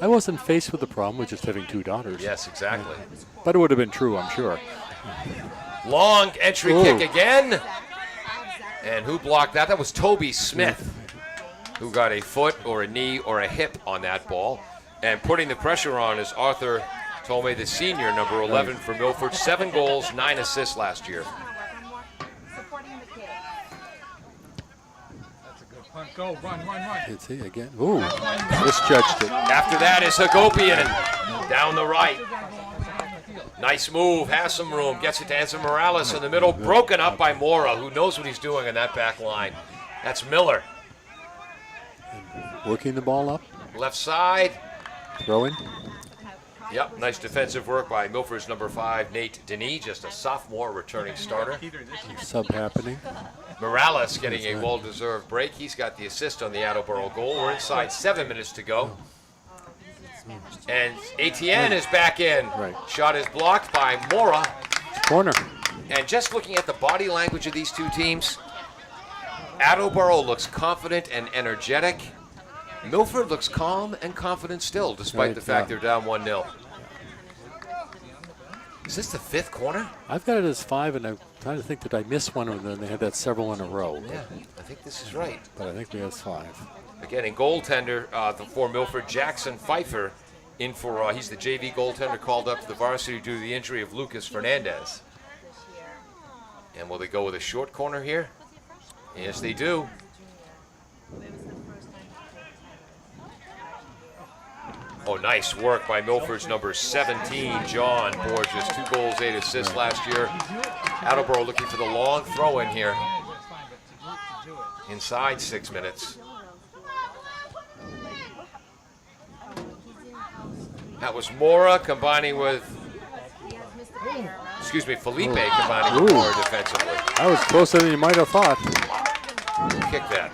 S3: I wasn't faced with the problem with just having 2 daughters.
S2: Yes, exactly.
S3: But it would have been true, I'm sure.
S2: Long entry
S3: Ooh.
S2: kick again. And who blocked that? That was Toby Smith, who got a foot or a knee or a hip on that ball. And putting the pressure on is Arthur Tomei, the senior, number 11 for Milford. 7 goals, 9 assists last year.
S5: Go, run.
S3: Let's see again. Ooh, misjudged it.
S2: After that is Hagopian down the right. Nice move, has some room, gets it to Ezra Morales in the middle, broken up by Mora, who knows what he's doing in that back line. That's Miller.
S3: Working the ball up,
S2: Left side.
S3: throwing.
S2: Yep, nice defensive work by Milford's number 5, Nate Denis, just a sophomore returning starter.
S3: Sub happening.
S2: Morales getting a well-deserved break. He's got the assist on the Attleboro goal. We're inside 7 minutes to go. And Etienne is back in.
S3: Right.
S2: Shot is blocked by Mora.
S3: Corner.
S2: And just looking at the body language of these two teams, Attleboro looks confident and energetic. Milford looks calm and confident still, despite
S3: Right,
S2: the fact
S3: yeah.
S2: they're down 1-0. Is this the 5th corner?
S3: I've got it as 5, and I'm trying to think that I missed one, and then they had that several in a row.
S2: Yeah, I think this is right.
S3: But I think we have 5.
S2: Again, in goaltender for Milford, Jackson Pfeiffer in for, he's the JV goaltender called up to the varsity due to the injury of Lucas Fernandez. And will they go with a short corner here? Yes, they do. Oh, nice work by Milford's number 17, John Borges. 2 goals, 8 assists last year. Attleboro looking for the long throw in here. Inside 6 minutes. That was Mora combining with, Felipe combining with
S3: Ooh.
S2: Mora defensively.
S3: That was closer than you might have thought.
S2: Kick that.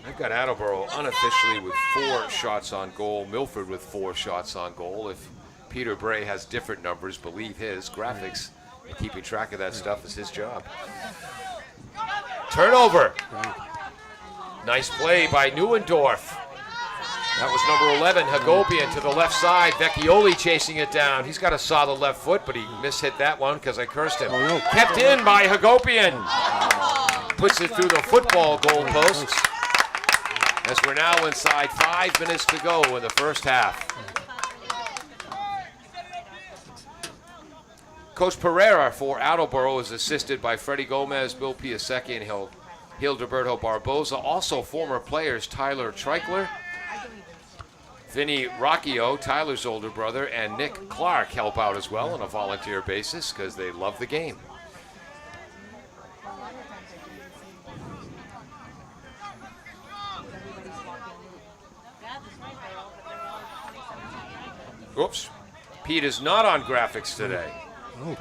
S2: I've got Attleboro unofficially with 4 shots on goal. Milford with 4 shots on goal. If Peter Bray has different numbers, believe his. Graphics and keeping track of that stuff is his job. Turnover. Nice play by Neuendorf. That was number 11, Hagopian to the left side. Vecchioli chasing it down. He's got a solid left foot, but he mishit that one because I cursed him.
S3: Oh, no.
S2: Kept in by Hagopian. Puts it through the football goalposts. As we're now inside 5 minutes to go in the first half. Coach Ferreira for Attleboro is assisted by Freddie Gomez, Bill Piasecki, and Hildeberto Barboza. Also former players Tyler Treichler, Vinny Rocchio, Tyler's older brother, and Nick Clark help out as well on a volunteer basis because they love the game. Oops. Pete is not on graphics today.
S3: Oh.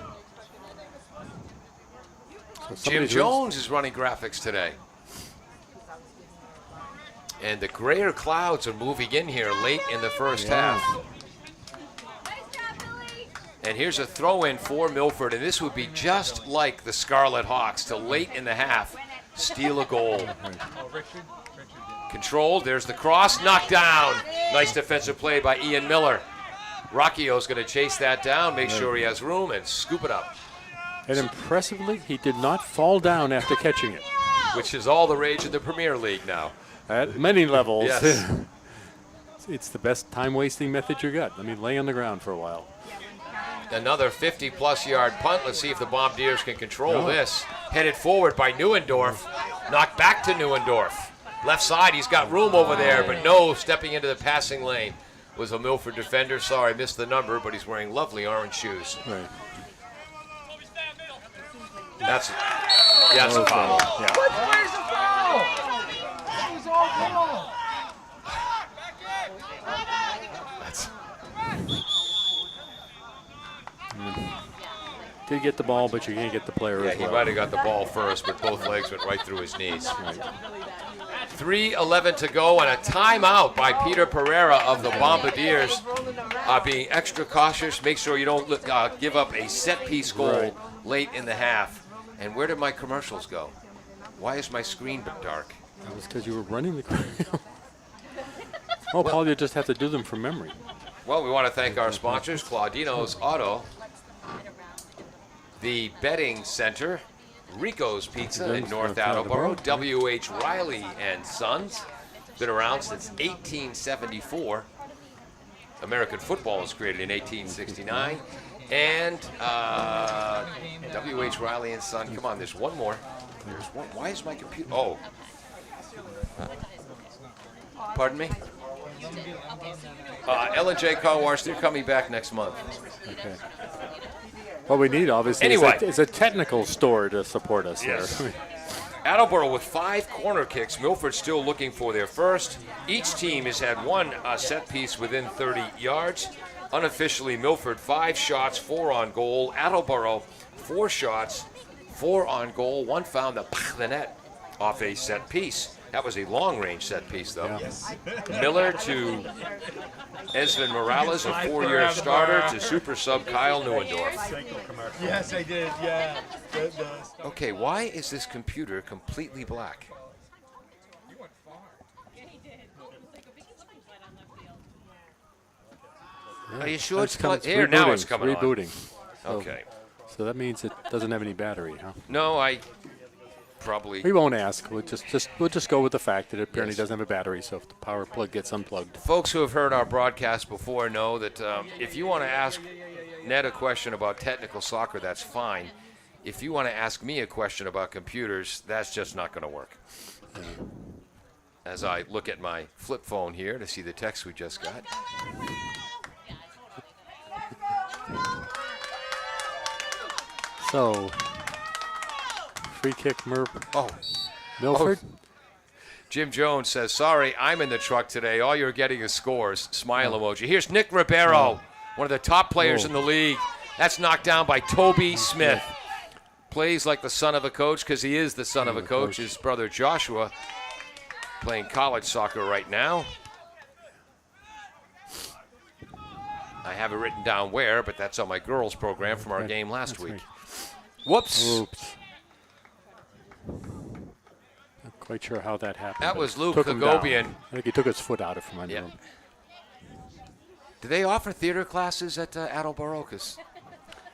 S3: So
S2: Jim Jones is running graphics today. And the grayer clouds are moving in here late in the first half. And here's a throw-in for Milford, and this would be just like the Scarlet Hawks to late in the half steal a goal. Controlled, there's the cross, knocked down. Nice defensive play by Ian Miller. Rocchio's going to chase that down, make sure he has room, and scoop it up.
S3: And impressively, he did not fall down after catching it.
S2: Which is all the rage in the Premier League now.
S3: At many levels.
S2: Yes.
S3: It's the best time-wasting method you got. I mean, lay on the ground for a while.
S2: Another 50-plus yard punt. Let's see if the Bombardiers can control this. Headed forward by Neuendorf. Knocked back to Neuendorf. Left side, he's got room over there, but no stepping into the passing lane. Was a Milford defender. Sorry, missed the number, but he's wearing lovely orange shoes.
S3: Right.
S2: That's a foul.
S3: Yeah.
S5: Where's the foul? It was all ball.
S3: Did get the ball, but you can't get the player
S2: Yeah,
S3: as
S2: he
S3: well.
S2: might have got the ball first, but both legs went right through his knees. 3:11 to go, and a timeout by Peter Ferreira of the Bombardiers. Being extra cautious, make sure you don't give up a set-piece goal late in the half. And where did my commercials go? Why is my screen dark?
S3: That was because you were running the Oh, Paul, you just have to do them from memory.
S2: Well, we want to thank our sponsors, Claudino's Auto, the Betting Center, Rico's Pizza in North Attleboro, W.H. Riley and Sons, been around since 1874. American football was created in 1869. And W.H. Riley and Son. Come on, there's one more. There's one. Why is my computer? Oh. Pardon me? L&J Car Wash, they're coming back next month.
S3: Okay. What we need, obviously,
S2: Anyway.
S3: is a technical store to support us
S2: Yes.
S3: there.
S2: Attleboro with 5 corner kicks. Milford still looking for their first. Each team has had one set piece within 30 yards. Unofficially, Milford 5 shots, 4 on goal. Attleboro 4 shots, 4 on goal. One found the net off a set piece. That was a long-range set piece, though.
S3: Yeah.
S2: Miller to Ezra Morales, a 4-year starter, to super sub Kyle Neuendorf.
S5: Yes, I did. Yeah.
S2: Okay, why is this computer completely black? Are you sure it's plugged? Here, now it's coming on.
S3: Rebooting.
S2: Okay.
S3: So that means it doesn't have any battery, huh?
S2: No, I probably.
S3: We won't ask. We'll just go with the fact that it apparently doesn't have a battery. So if the power plug gets unplugged,
S2: Folks who have heard our broadcast before know that if you want to ask Ned a question about technical soccer, that's fine. If you want to ask me a question about computers, that's just not going to work. As I look at my flip phone here to see the text we just got.
S3: so free kick, Milford.
S2: Oh. Jim Jones says, sorry, I'm in the truck today. All you're getting is scores. Smile emoji. Here's Nick Ribeiro, one of the top players in the league. That's knocked down by Toby Smith. Plays like the son of a coach because he is the son of a coach. His brother Joshua playing college soccer right now. I have it written down where, but that's on my girls program from our game last week. Whoops.
S3: Oops. quite sure how that happened.
S2: That
S3: but
S2: was Luke
S3: took him down.
S2: Hagopian.
S3: I think he took his foot out of from under
S2: Yeah.
S3: him.
S2: Do they offer theater classes at Attleboro? Because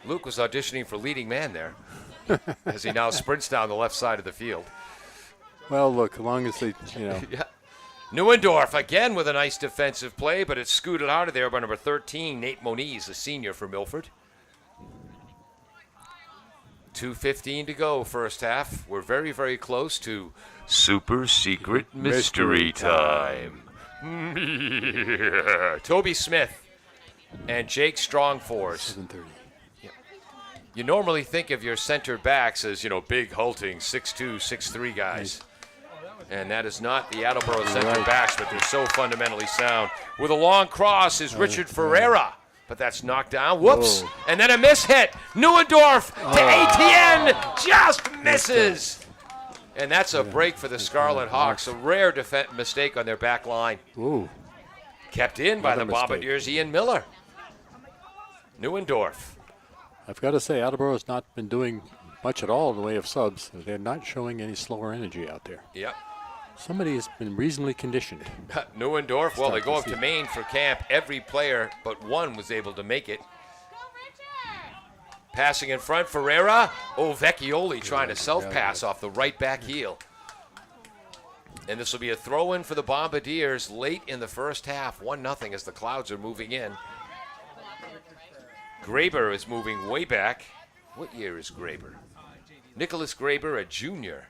S2: Luke was auditioning for leading man there as he now sprints down the left side of the field.
S3: Well, look, as long as they,
S2: Yeah. Neuendorf again with a nice defensive play, but it's scooted out of there by number 13, Nate Moniz, a senior for Milford. 2:15 to go, first half. We're very, very close to super secret mystery time. Toby Smith and Jake Strongfors.
S3: 7:30.
S2: You normally think of your center backs as, big, hulking, 6'2", 6'3" guys. And that is not the Attleboro center backs, but they're so fundamentally sound. With a long cross is Richard Ferreira, but that's knocked down. Whoops.
S3: Whoa.
S2: And then a mishit. Neuendorf to ATN, just misses. And that's a break for the Scarlet Hawks. A rare mistake on their back line.
S3: Ooh.
S2: Kept in by the
S3: Another mistake.
S2: Bombardiers, Ian Miller. Neuendorf.
S3: I've got to say, Attleboro has not been doing much at all in the way of subs. They're not showing any slower energy out there.
S2: Yep.
S3: Somebody has been reasonably conditioned.
S2: Neuendorf, well, they go up
S3: to
S2: to
S3: see.
S2: Maine for camp. Every player but one was able to make it. Passing in front, Ferreira. Oh, Vecchioli trying to self-pass off the right back heel. And this will be a throw-in for the Bombardiers late in the first half. 1-0 as the Clouds are moving in. Graber is moving way back. What year is Graber? Nicholas Graber, a junior.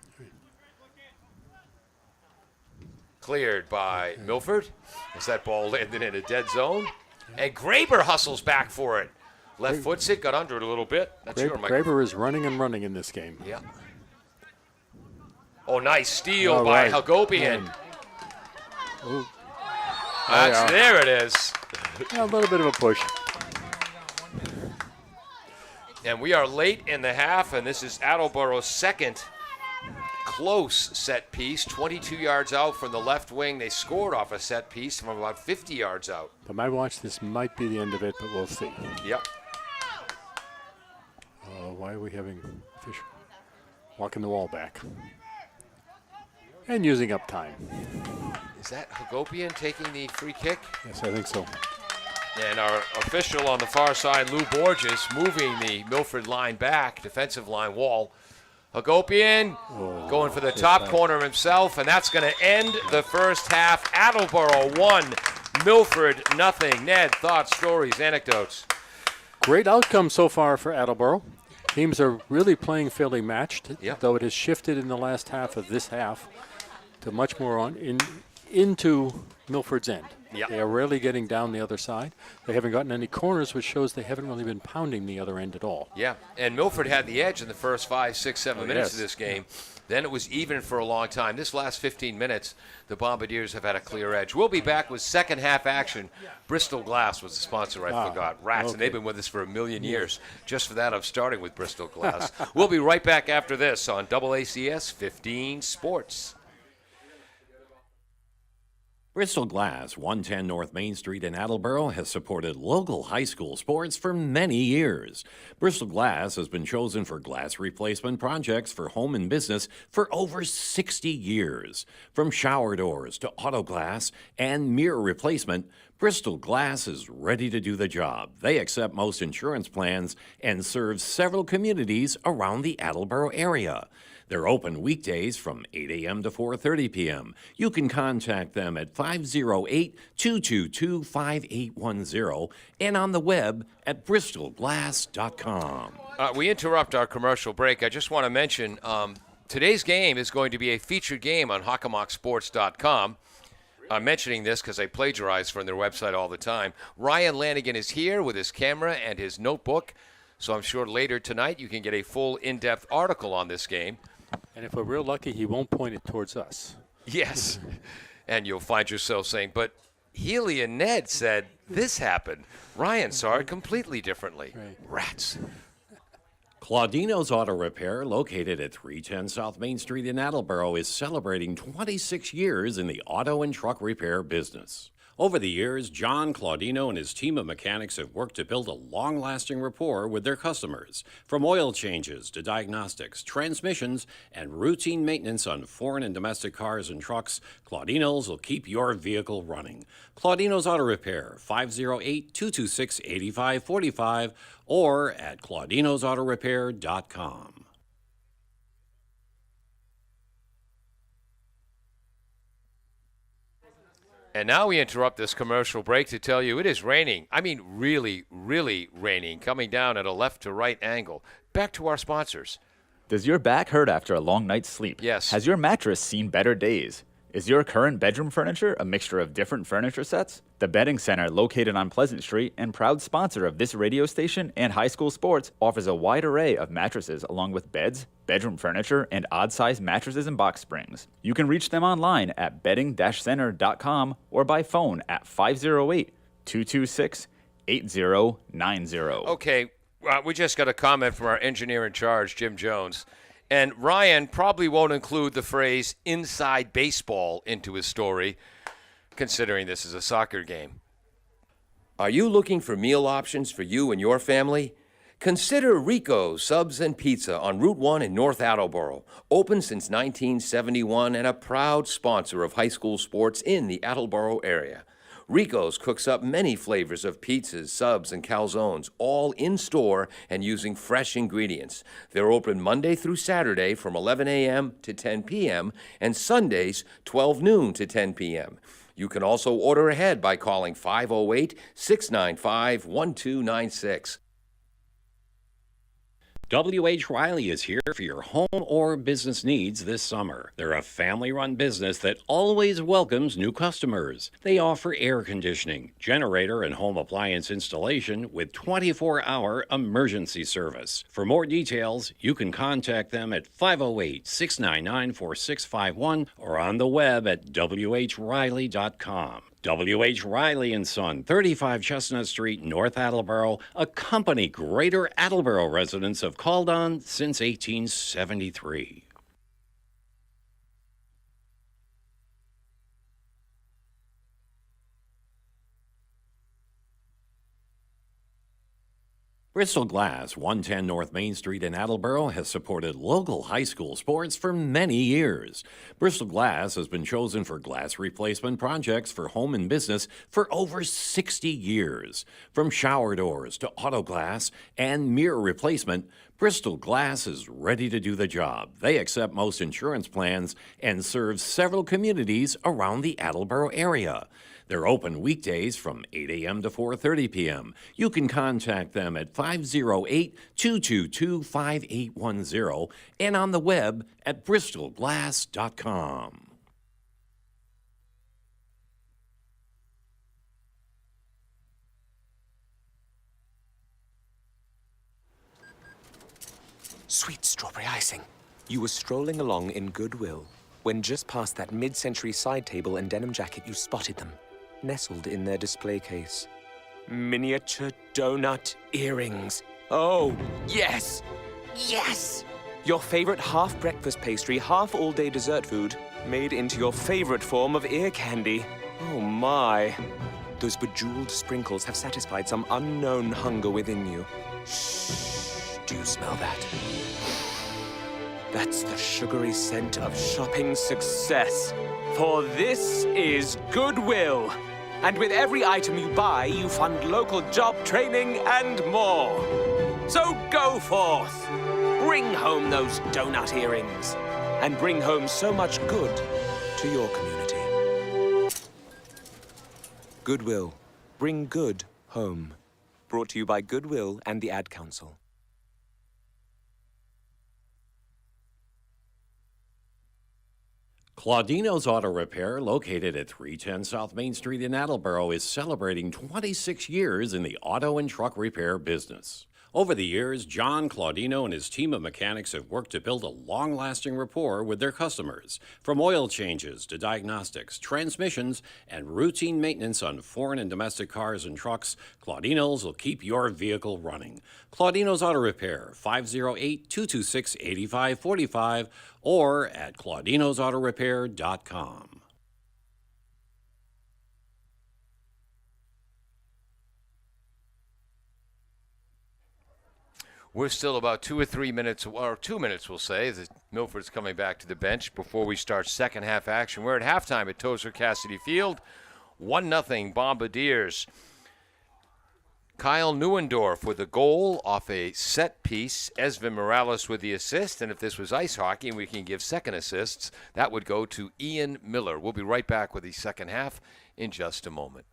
S2: Cleared by Milford as that ball landed in a dead zone. And Graber hustles back for it. Left foot sit, got under it a little bit. That's your mic.
S3: Graber is running and running in this game.
S2: Yeah. Oh, nice steal
S3: All
S2: by
S3: right.
S2: Hagopian.
S3: Ooh.
S2: There it is.
S3: A little bit of a push.
S2: And we are late in the half, and this is Attleboro's second close set piece. 22 yards out from the left wing. They scored off a set piece from about 50 yards out.
S3: By my watch, this might be the end of it, but we'll see.
S2: Yep.
S3: Why are we having fish walking the wall back? And using up time.
S2: Is that Hagopian taking the free kick?
S3: Yes, I think so.
S2: And our official on the far side, Lou Borges, moving the Milford line back, defensive line wall. Hagopian going for the top corner himself, and that's going to end the first half. Attleboro 1, Milford nothing. Ned, thoughts, stories, anecdotes?
S3: Great outcome so far for Attleboro. Teams are really playing fairly matched,
S2: Yep.
S3: though it has shifted in the last half of this half to much more into Milford's end.
S2: Yep.
S3: They are rarely getting down the other side. They haven't gotten any corners, which shows they haven't really been pounding the other end at all.
S2: Yeah, and Milford had the edge in the first 5, 6, 7 minutes
S3: yes.
S2: of this game. Then it was even for a long time. This last 15 minutes, the Bombardiers have had a clear edge. We'll be back with second half action. Bristol Glass was the sponsor, I forgot. Rats, and they've been with us for a million years. Just for that, I'm starting with Bristol Glass. We'll be right back after this on AACS 15 Sports.
S1: Bristol Glass, 110 North Main Street in Attleboro, has supported local high school sports for many years. Bristol Glass has been chosen for glass replacement projects for home and business for over 60 years. From shower doors to auto glass and mirror replacement, Bristol Glass is ready to do the job. They accept most insurance plans and serve several communities around the Attleboro area. They're open weekdays from 8 a.m. to 4:30 p.m. You can contact them at 508-222-5810 and on the web at bristolglass.com.
S2: We interrupt our commercial break. I just want to mention today's game is going to be a featured game on HockomockSports.com. I'm mentioning this because I plagiarize from their website all the time. Ryan Lanigan is here with his camera and his notebook, so I'm sure later tonight you can get a full in-depth article on this game.
S3: And if we're real lucky, he won't point it towards us.
S2: Yes, and you'll find yourself saying, but Healy and Ned said this happened. Ryan saw it completely differently.
S3: Right.
S2: Rats.
S1: Claudino's Auto Repair, located at 310 South Main Street in Attleboro, is celebrating 26 years in the auto and truck repair business. Over the years, John Claudino and his team of mechanics have worked to build a long-lasting rapport with their customers. From oil changes to diagnostics, transmissions, and routine maintenance on foreign and domestic cars and trucks, Claudino's will keep your vehicle running. Claudino's Auto Repair, 508-226-8545, or at claudinosautorepair.com.
S2: And now we interrupt this commercial break to tell you it is raining. I mean, really, really raining, coming down at a left to right angle. Back to our sponsors.
S6: Does your back hurt after a long night's sleep?
S2: Yes.
S6: Has your mattress seen better days? Is your current bedroom furniture a mixture of different furniture sets? The Bedding Center, located on Pleasant Street and proud sponsor of this radio station and high school sports, offers a wide array of mattresses along with beds, bedroom furniture, and odd-sized mattresses and box springs. You can reach them online at bedding-center.com or by phone at 508-226-8090.
S2: Okay, we just got a comment from our engineer in charge, Jim Jones. And Ryan probably won't include the phrase inside baseball into his story, considering this is a soccer game.
S7: Are you looking for meal options for you and your family? Consider Rico's Subs and Pizza on Route 1 in North Attleboro. Open since 1971 and a proud sponsor of high school sports in the Attleboro area. Rico's cooks up many flavors of pizzas, subs, and calzones, all in-store and using fresh ingredients. They're open Monday through Saturday from 11 a.m. to 10 p.m. and Sundays 12 noon to 10 p.m. You can also order ahead by calling 508-695-1296.
S1: W.H. Riley is here for your home or business needs this summer. They're a family-run business that always welcomes new customers. They offer air conditioning, generator, and home appliance installation with 24-hour emergency service. For more details, you can contact them at 508-699-4651 or on the web at whriley.com. W.H. Riley & Son, 35 Chestnut Street, North Attleboro, a company Greater Attleboro residents have called on since 1873. Bristol Glass, 110 North Main Street in Attleboro, has supported local high school sports for many years. Bristol Glass has been chosen for glass replacement projects for home and business for over 60 years. From shower doors to auto glass and mirror replacement, Bristol Glass is ready to do the job. They accept most insurance plans and serve several communities around the Attleboro area. They're open weekdays from 8 a.m. to 4:30 p.m. You can contact them at 508-222-5810 and on the web at bristolglass.com.
S8: Sweet strawberry icing. You were strolling along in goodwill when just past that mid-century side table and denim jacket you spotted them, nestled in their display case. Miniature donut earrings. Oh, yes! Yes! Your favorite half-breakfast pastry, half-all-day dessert food, made into your favorite form of ear candy. Oh, my. Those bejeweled sprinkles have satisfied some unknown hunger within you. Shh, do you smell that? That's the sugary scent of shopping success. For this is Goodwill. And with every item you buy, you fund local job training and more. So go forth. Bring home those donut earrings. And bring home so much good to your community. Goodwill. Bring good home. Brought to you by Goodwill and the Ad Council.
S1: Claudino's Auto Repair, located at 310 South Main Street in Attleboro, is celebrating 26 years in the auto and truck repair business. Over the years, John Claudino and his team of mechanics have worked to build a long-lasting rapport with their customers. From oil changes to diagnostics, transmissions, and routine maintenance on foreign and domestic cars and trucks, Claudino's will keep your vehicle running. Claudino's Auto Repair, 508-226-8545 or at claudinosautorepair.com.
S2: We're still about 2 or 3 minutes, or 2 minutes, we'll say, as Milford's coming back to the bench before we start second half action. We're at halftime at Tozer Cassidy Field. 1-0 Bombardiers. Kyle Neuendorf with a goal off a set piece. Ezra Morales with the assist. And if this was ice hockey and we can give second assists, that would go to Ian Miller. We'll be right back with the second half in just a moment.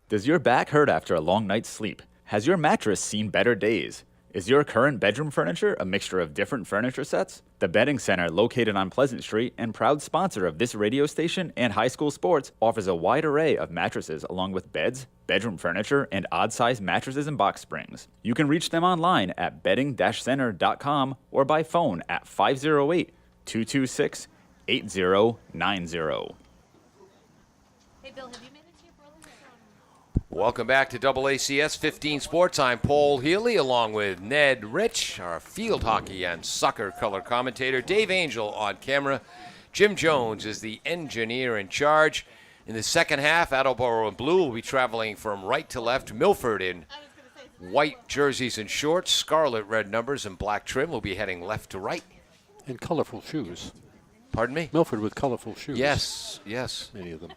S6: Does your back hurt after a long night's sleep? Has your mattress seen better days? Is your current bedroom furniture a mixture of different furniture sets? The Bedding Center, located on Pleasant Street and proud sponsor of this radio station and high school sports, offers a wide array of mattresses along with beds, bedroom furniture, and odd-sized mattresses and box springs. You can reach them online at bedding-center.com or by phone at 508-226-8090.
S4: Hey, Bill, have you made it to your brother's?
S2: Welcome back to AACS 15 Sports. I'm Paul Healy along with Ned Rich, our field hockey and soccer color commentator. Dave Angel on camera. Jim Jones is the engineer in charge. In the second half, Attleboro in blue will be traveling from right to left. Milford in white jerseys and shorts, scarlet red numbers, and black trim will be heading left to right.
S3: And colorful shoes.
S2: Pardon me?
S3: Milford with colorful shoes.
S2: Yes, yes.
S3: Many of them.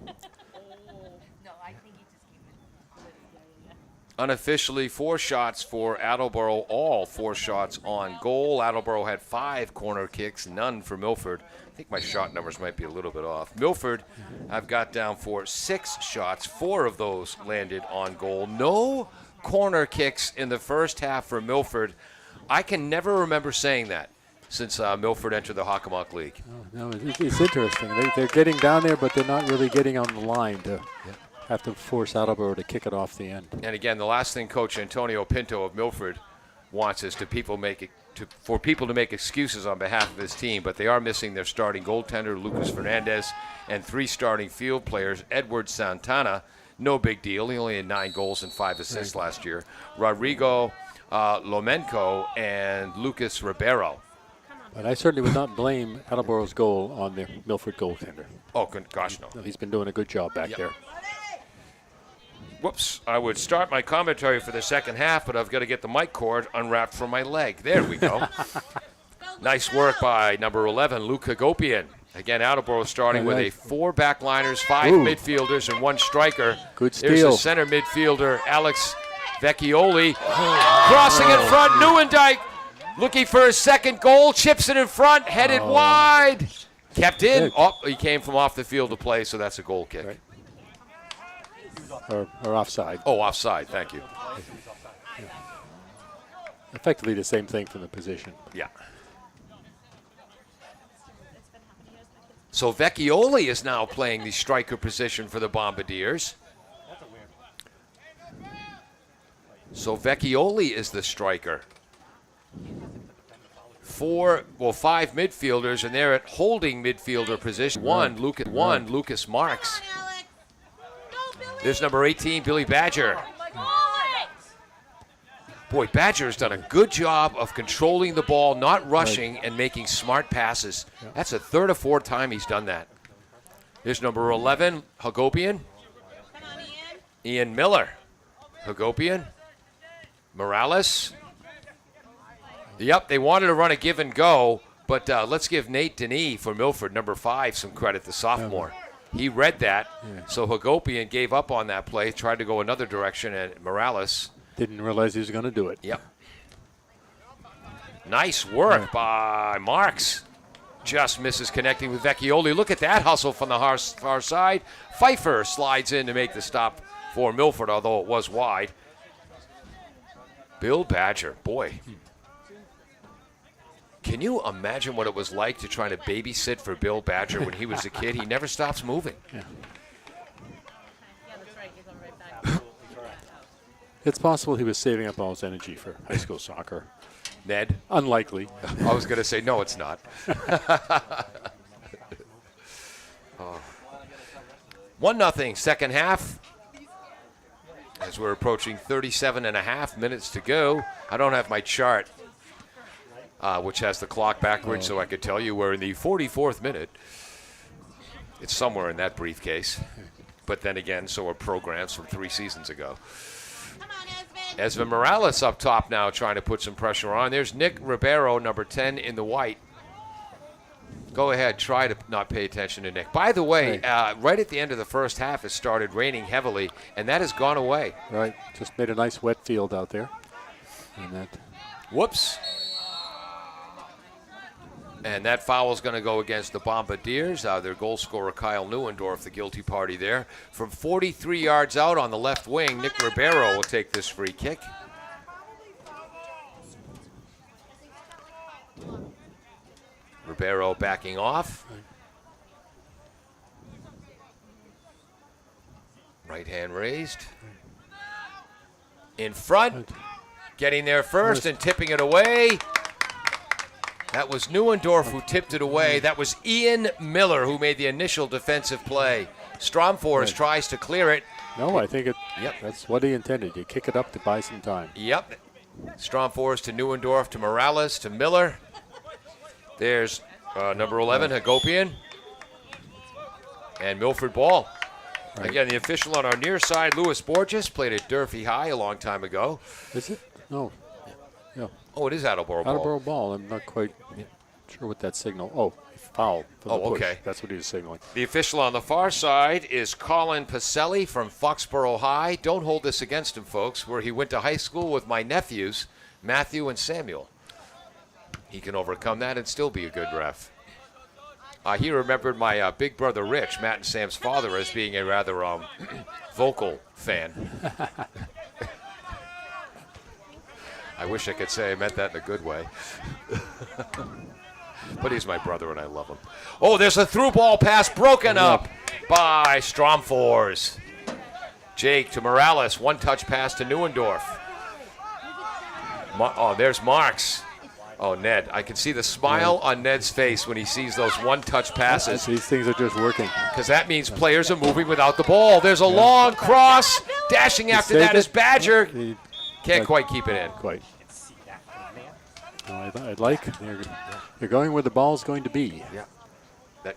S2: Unofficially, 4 shots for Attleboro, all 4 shots on goal. Attleboro had 5 corner kicks, none for Milford. I think my shot numbers might be a little bit off. Milford, I've got down for 6 shots. 4 of those landed on goal. No corner kicks in the first half for Milford. I can never remember saying that since Milford entered the Hockomock League.
S3: No, it's interesting. They're getting down there, but they're not really getting on the line to have to force Attleboro to kick it off the end.
S2: And again, the last thing Coach Antonio Pinto of Milford wants is for people to make excuses on behalf of his team, but they are missing their starting goaltender, Lucas Fernandez, and 3 starting field players, Edward Santana. No big deal. He only had 9 goals and 5 assists last year. Rodrigo Lomenko and Lucas Ribeiro.
S3: But I certainly would not blame Attleboro's goal on the Milford goaltender.
S2: Oh, gosh, no.
S3: He's been doing a good job back there.
S2: Whoops, I would start my commentary for the second half, but I've got to get the mic cord unwrapped from my leg. There we go. Nice work by number 11, Luke Hagopian. Again, Attleboro starting with a 4 backliners, 5 midfielders, and 1 striker.
S3: Good steal.
S2: There's the center midfielder, Alex Vecchioli. Crossing in front, Neuendijk looking for his second goal, chips it in front, headed wide. Kept in. Oh, he came from off the field to play, so that's a goal kick.
S3: Right. Or offside.
S2: Oh, offside, thank you.
S3: Yeah. Effectively the same thing from the position.
S2: Yeah. So Vecchioli is now playing the striker position for the Bombardiers. So Vecchioli is the striker. 5 midfielders, and they're at holding midfielder position. One, Lucas Marks. There's number 18, Billy Badger. Boy, Badger's done a good job of controlling the ball, not rushing, and making smart passes. That's the 3rd or 4th time he's done that. There's number 11, Hagopian. Ian Miller. Hagopian. Morales. Yep, they wanted to run a give and go, but let's give Nate Denis for Milford, number 5, some credit, the sophomore. He read that, so Hagopian gave up on that play, tried to go another direction, and Morales
S3: didn't realize he was going to do it.
S2: Yep. Nice work by Marks. Just misses connecting with Vecchioli. Look at that hustle from the far side. Pfeiffer slides in to make the stop for Milford, although it was wide. Bill Badger, boy. Can you imagine what it was like to try to babysit for Bill Badger when he was a kid? He never stops moving.
S3: Yeah. It's possible he was saving up all his energy for high school soccer.
S2: Ned?
S3: Unlikely.
S2: I was going to say, no, it's not. 1-0, second half. As we're approaching 37.5 minutes to go. I don't have my chart, which has the clock backwards, so I could tell you we're in the 44th minute. It's somewhere in that briefcase. But then again, so are programs from 3 seasons ago.
S4: Come on, Esmond.
S2: Ezra Morales up top now trying to put some pressure on. There's Nick Ribeiro, number 10 in the white. Go ahead, try to not pay attention to Nick. By the way, right at the end of the first half, it started raining heavily, and that has gone away.
S3: Right, just made a nice wet field out there. And that.
S2: Whoops. And that foul is going to go against the Bombardiers. Their goal scorer, Kyle Neuendorf, the guilty party there. From 43 yards out on the left wing, Nick Ribeiro will take this free kick. Ribeiro backing off. Right hand raised. In front. Getting there first and tipping it away. That was Neuendorf who tipped it away. That was Ian Miller who made the initial defensive play. Stromfors tries to clear it.
S3: No, I think that's what he intended. You kick it up to buy some time.
S2: Yep. Stromfors to Neuendorf to Morales to Miller. There's number 11, Hagopian. And Milford ball. Right. Again, the official on our near side, Louis Borges, played at Durfee High a long time ago.
S3: Is it? No. Yeah.
S2: Oh, it is Attleboro ball.
S3: Attleboro ball. I'm not quite sure what that signal. Oh, foul. For the push.
S2: Okay.
S3: That's what he was signaling.
S2: The official on the far side is Colin Pacelli from Foxborough High. Don't hold this against him, folks, where he went to high school with my nephews, Matthew and Samuel. He can overcome that and still be a good ref. He remembered my big brother Rich, Matt and Sam's father, as being a rather vocal fan. I wish I could say I meant that in a good way. But he's my brother and I love him. Oh, there's a through ball pass broken up by Stromfors. Jake to Morales, one-touch pass to Neuendorf. There's Marks. Oh, Ned. I can see the smile on Ned's face when he sees those one-touch passes.
S3: These things are just working.
S2: Because that means players are moving without the ball. There's a long cross. Dashing after that is Badger. Can't quite keep it in.
S3: Quite. I'd like. They're going where the ball's going to be.
S2: Yeah.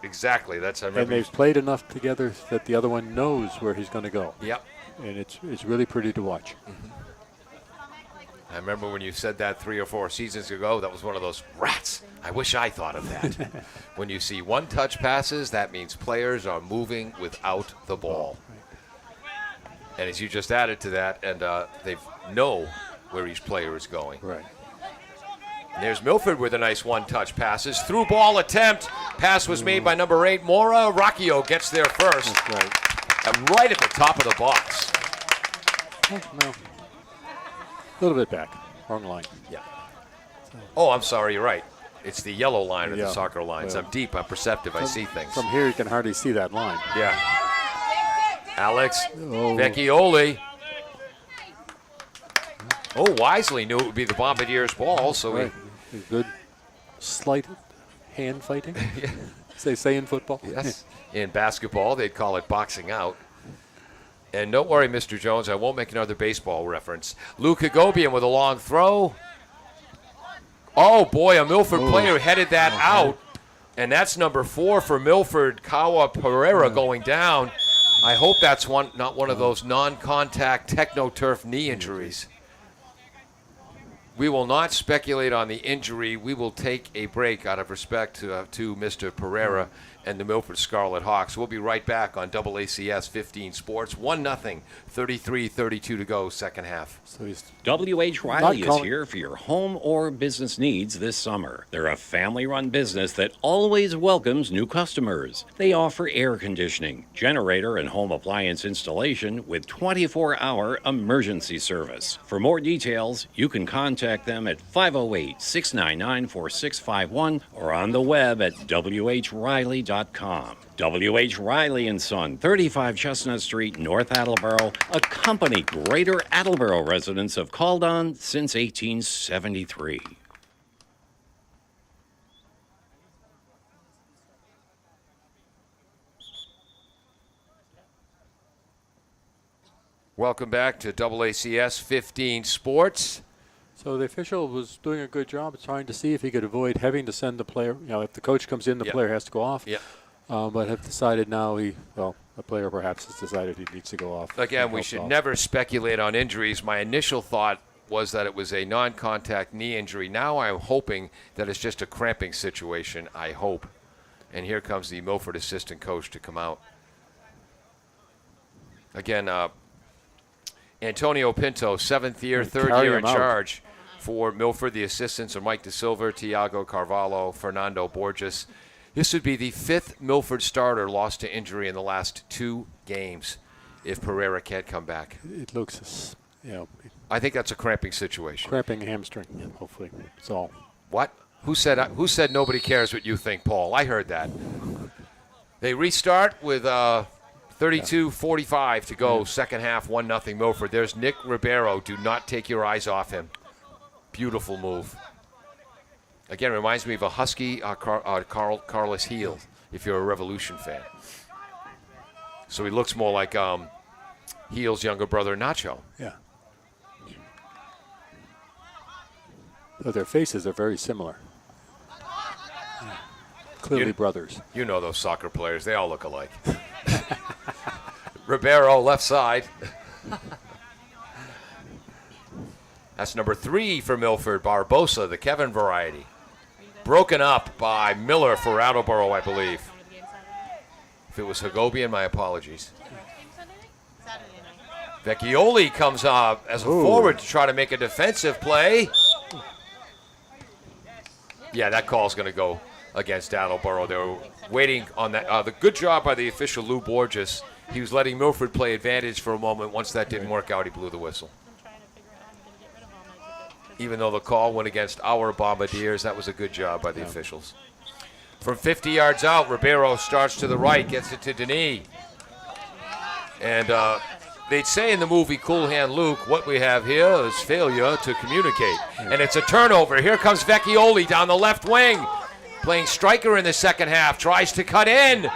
S2: Exactly. That's. I remember.
S3: And they've played enough together that the other one knows where he's going to go.
S2: Yep.
S3: And it's really pretty to watch.
S2: Mm-hmm. I remember when you said that 3 or 4 seasons ago, that was one of those rats. I wish I thought of that. When you see one-touch passes, that means players are moving without the ball. And as you just added to that, and they know where each player is going.
S3: Right.
S2: And there's Milford with a nice one-touch passes. Through ball attempt. Pass was made by number 8, Mora. Rocchio gets there first.
S3: That's right.
S2: And right at the top of the box.
S3: No. A little bit back. Wrong line.
S2: Yeah. Oh, I'm sorry. You're right. It's the yellow line of the
S3: Yeah.
S2: soccer lines. I'm deep. I'm perceptive. I see things.
S3: From here, you can hardly see that line.
S2: Yeah. Alex Vecchioli. Oh, Wisely knew it would be the Bombardiers' ball, so
S3: Right. Good slight hand fighting, as they say in football.
S2: Yes. In basketball, they'd call it boxing out. And don't worry, Mr. Jones, I won't make another baseball reference. Luke Hagopian with a long throw. Oh, boy, a Milford player headed that out. And that's number 4 for Milford, Kawa Ferreira going down. I hope that's not one of those non-contact techno-turf knee injuries. We will not speculate on the injury. We will take a break out of respect to Mr. Pereira and the Milford Scarlet Hawks. We'll be right back on AACS 15 Sports. 1-0, 33-32 to go, second half.
S3: So he's
S1: W.H. Riley is here for your home or business needs this summer. They're a family-run business that always welcomes new customers. They offer air conditioning, generator, and home appliance installation with 24-hour emergency service. For more details, you can contact them at 508-699-4651 or on the web at whriley.com. W.H. Riley & Son, 35 Chestnut Street, North Attleboro, a company Greater Attleboro residents have called on since 1873.
S2: Welcome back to AACS 15 Sports.
S3: So the official was doing a good job of trying to see if he could avoid having to send the player. If the coach comes in, the player has to go off.
S2: Yeah.
S3: But have decided now a player perhaps has decided he needs to go off.
S2: Again, we should never speculate on injuries. My initial thought was that it was a non-contact knee injury. Now I'm hoping that it's just a cramping situation, I hope. And here comes the Milford assistant coach to come out. Again, Antonio Pinto, 7th year, 3rd year in charge for Milford. The assistants are Mike DeSilva, Tiago Carvalho, Fernando Borges. This would be the 5th Milford starter lost to injury in the last 2 games if Ferreira can't come back.
S3: It looks,
S2: I think that's a cramping situation.
S3: Cramping hamstring, hopefully. That's all.
S2: What? Who said nobody cares what you think, Paul? I heard that. They restart with 32:45 to go. Second half, 1-0 Milford. There's Nick Ribeiro. Do not take your eyes off him. Beautiful move. Again, reminds me of a Husky Carlos Heel, if you're a Revolution fan. So he looks more like Heel's younger brother, Nacho.
S3: Yeah. But their faces are very similar. Yeah. Clearly brothers.
S2: You know those soccer players. They all look alike. Ribeiro, left side. That's number 3 for Milford, Barbosa, the Kevin variety. Broken up by Miller for Attleboro, I believe. If it was Hagopian, my apologies. Vecchioli comes up as a forward to try to make a defensive play. Yeah, that call's going to go against Attleboro. They were waiting on that. The good job by the official, Lou Borges. He was letting Milford play advantage for a moment. Once that didn't work out, he blew the whistle. Even though the call went against our Bombardiers, that was a good job by the officials. From 50 yards out, Ribeiro starts to the right, gets it to Denis. And they'd say in the movie Cool Hand Luke, what we have here is failure to communicate. And it's a turnover. Here comes Vecchioli down the left wing. Playing striker in the second half. Tries to cut in.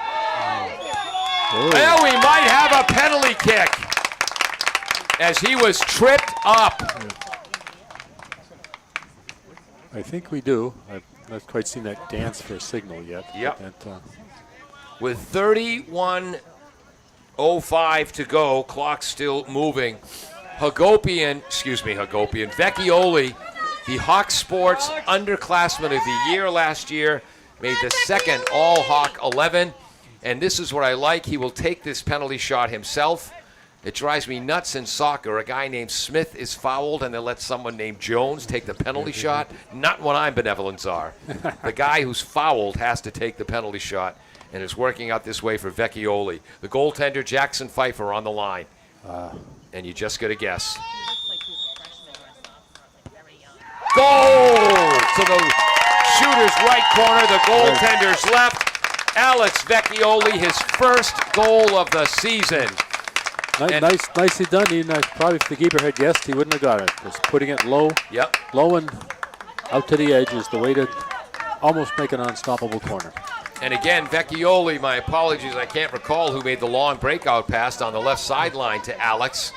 S2: Well, we might have a penalty kick as he was tripped up.
S3: I think we do. I've not quite seen that dance for a signal yet.
S2: Yep.
S3: That,
S2: With 31:05 to go, clock still moving. Vecchioli, the Hawk Sports underclassman of the year last year, made the second All-Hawk 11. And this is what I like. He will take this penalty shot himself. It drives me nuts in soccer. A guy named Smith is fouled, and they let someone named Jones take the penalty shot. Not when I'm benevolent czar. The guy who's fouled has to take the penalty shot, and it's working out this way for Vecchioli. The goaltender, Jackson Pfeiffer, on the line. And you just got to guess. Goal to the shooter's right corner. The goaltender's left. Alex Vecchioli, his first goal of the season.
S3: Nicely done. Probably if the keeper had guessed, he wouldn't have got it. Just putting it low, low and out to the edge is the way to almost make an unstoppable corner.
S2: And again, Vecchioli, my apologies, I can't recall who made the long breakout pass on the left sideline to Alex.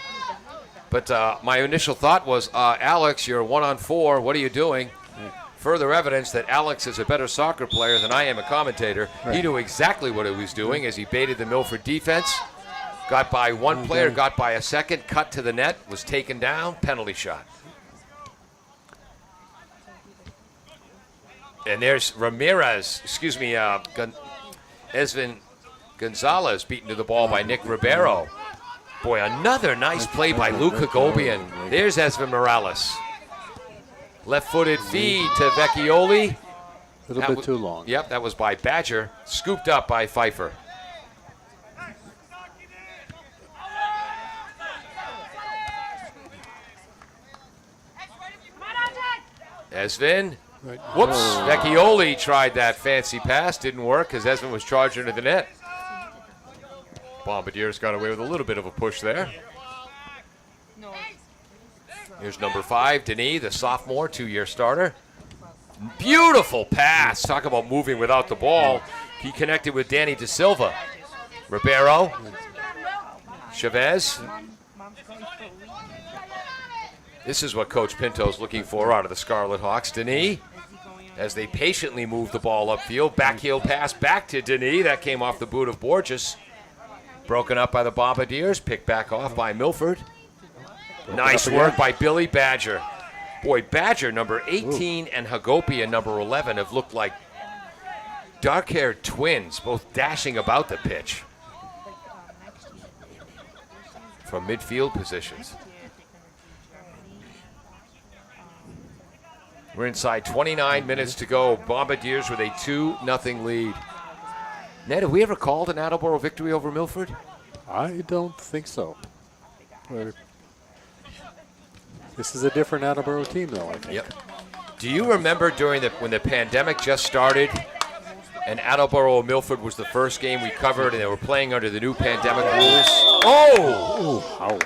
S2: But my initial thought was, Alex, you're 1-on-4. What are you doing? Further evidence that Alex is a better soccer player than I am a commentator. Right. He knew exactly what he was doing as he baited the Milford defense. Got by one player, got by a second, cut to the net, was taken down, penalty shot. And there's Ezvin Gonzalez beaten to the ball by Nick Ribeiro. Boy, another nice play by Luke Hagopian. There's Ezra Morales. Left-footed feed to Vecchioli.
S3: A little bit too long.
S2: Yep, that was by Badger. Scooped up by Pfeiffer. Esvin. Whoops. Vecchioli tried that fancy pass. Didn't work because Esvin was charged into the net. Bombardiers got away with a little bit of a push there. Here's number 5, Denis, the sophomore, 2-year starter. Beautiful pass. Talk about moving without the ball. He connected with Danny DeSilva. Ribeiro. Chavez. This is what Coach Pinto's looking for out of the Scarlet Hawks. Denis, as they patiently move the ball upfield. Backheel pass back to Denis. That came off the boot of Borges. Broken up by the Bombardiers, picked back off by Milford. Nice work by Billy Badger. Boy, Badger, number 18, and Hagopian, number 11, have looked like dark-haired twins, both dashing about the pitch from midfield positions. We're inside 29 minutes to go. Bombardiers with a 2-0 lead. Ned, have we ever called an Attleboro victory over Milford?
S3: I don't think so. This is a different Attleboro team, though, I think.
S2: Yep. Do you remember when the pandemic just started and Attleboro Milford was the first game we covered and they were playing under the new pandemic rules? Oh!
S3: Ow.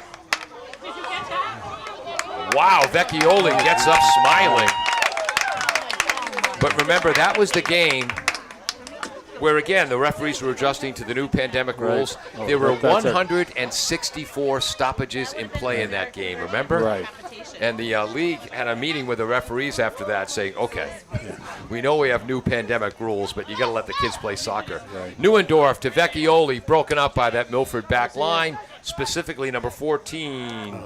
S2: Wow, Vecchioli gets up smiling. But remember, that was the game where, again, the referees were adjusting to the new pandemic rules.
S3: Oh,
S2: there were
S3: that's
S2: 164 stoppages in play in that game, remember?
S3: Right.
S2: And the league had a meeting with the referees after that saying, okay, we know we have new pandemic rules, but you got to let the kids play soccer.
S3: Right.
S2: Neuendorf to Vecchioli, broken up by that Milford back line, specifically number 14,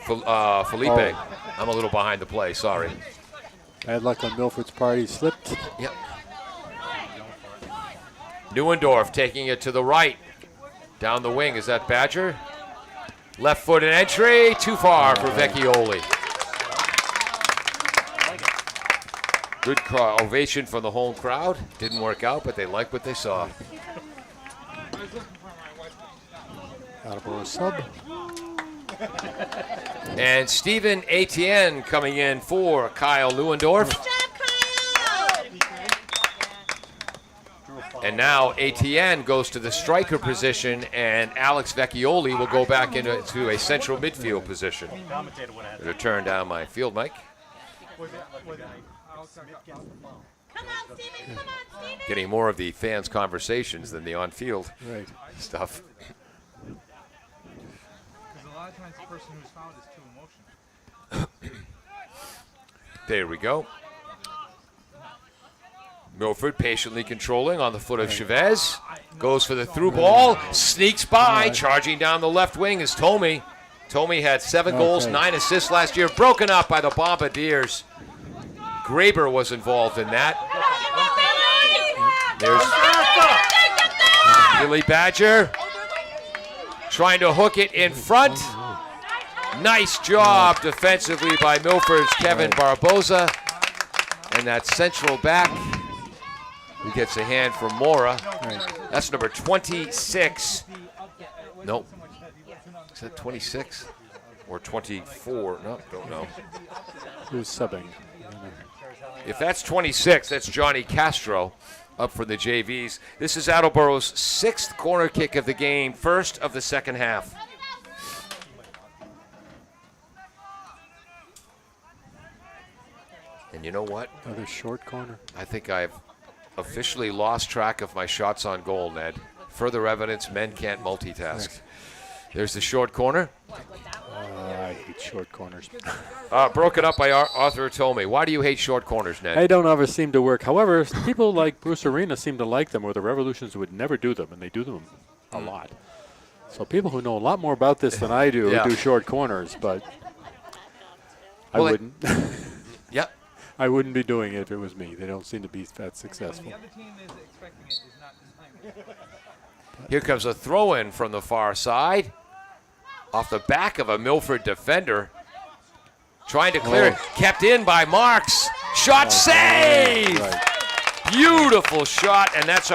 S2: Felipe.
S3: Oh.
S2: I'm a little behind the play, sorry.
S3: Bad luck on Milford's part. He slipped.
S2: Yep. Neuendorf taking it to the right. Down the wing, is that Badger? Left foot and entry, too far for Vecchioli. Good ovation from the home crowd. Didn't work out, but they liked what they saw.
S3: Attleboro sub.
S2: And Stephen Etienne coming in for Kyle Neuendorf. And now Etienne goes to the striker position, and Alex Vecchioli will go back into a central midfield position. Gonna turn down my field mic. Getting more of the fans' conversations than the on-field stuff.
S5: Because a lot of times the person who's fouled is too emotional.
S2: There we go. Milford patiently controlling on the foot of Chavez. Goes for the through ball. Sneaks by. Charging down the left wing is Tomey. Tomey had 7 goals, 9 assists last year. Broken up by the Bombardiers. Graber was involved in that. There's Billy Badger. Trying to hook it in front. Nice job defensively by Milford's Kevin Barboza. And that central back who gets a hand from Mora. That's number 26. Nope. Is that 26 or 24? No, don't know.
S3: Who's subbing?
S2: If that's 26, that's Johnny Castro up for the JVs. This is Attleboro's 6th corner kick of the game, first of the second half. And you know what?
S3: Another short corner.
S2: I think I've officially lost track of my shots on goal, Ned. Further evidence men can't multitask. There's the short corner.
S3: I hate short corners.
S2: Broken up by Arthur Tomey. Why do you hate short corners, Ned?
S3: They don't ever seem to work. However, people like Bruce Arena seem to like them, where the Revolutions would never do them, and they do them a lot. So people who know a lot more about this than I do do short corners, but I wouldn't.
S2: Yep.
S3: I wouldn't be doing it if it was me. They don't seem to be that successful.
S5: The other team is expecting it is not designed.
S2: Here comes a throw-in from the far side. Off the back of a Milford defender. Trying to clear it. Kept in by Marks. Shot saved! Beautiful shot, and that's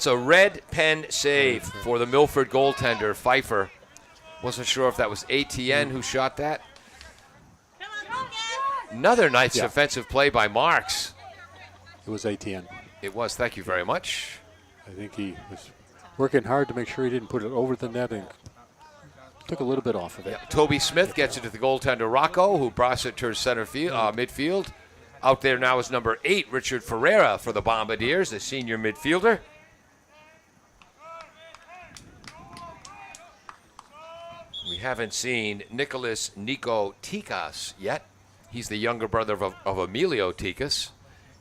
S2: a red pen save for the Milford goaltender, Pfeiffer. Wasn't sure if that was ATN who shot that. Another nice defensive play by Marks.
S3: It was ATN.
S2: It was, thank you very much.
S3: I think he was working hard to make sure he didn't put it over the net and took a little bit off of it.
S2: Toby Smith gets it to the goaltender Rocco, who brought it to center midfield. Out there now is number 8, Richard Ferreira for the Bombardiers, the senior midfielder. We haven't seen Nico Tikas yet. He's the younger brother of Emilio Tikas.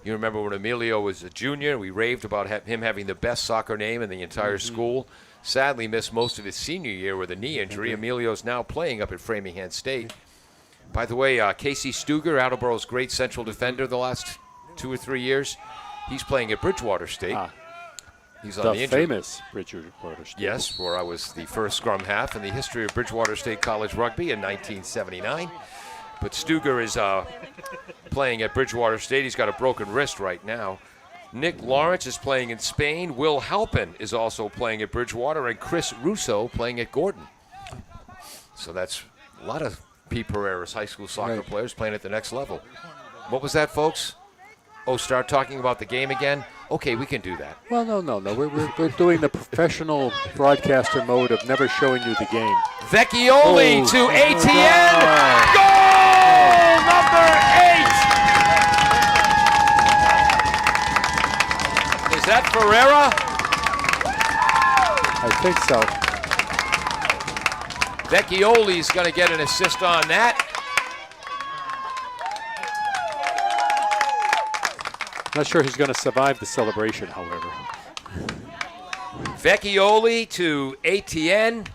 S2: You remember when Emilio was a junior, we raved about him having the best soccer name in the entire school. Sadly missed most of his senior year with a knee injury. Emilio's now playing up at Framingham State. By the way, Casey Stuger, Attleboro's great central defender the last 2 or 3 years, he's playing at Bridgewater State. He's on the injury.
S3: Famous Bridgewater State.
S2: Yes, where I was the first scrum half in the history of Bridgewater State College rugby in 1979. But Stuger is playing at Bridgewater State. He's got a broken wrist right now. Nick Lawrence is playing in Spain. Will Halpin is also playing at Bridgewater, and Chris Russo playing at Gordon. So that's a lot of Pete Pereira's high school soccer players playing at the next level. What was that, folks? Oh, start talking about the game again? Okay, we can do that.
S3: Well, no. We're doing the professional broadcaster mode of never showing you the game.
S2: Vecchioli to ATN. Goal number 8. Is that Ferreira?
S3: I think so.
S2: Vecchioli's going to get an assist on that.
S3: Not sure he's going to survive the celebration, however.
S2: Vecchioli to ATN.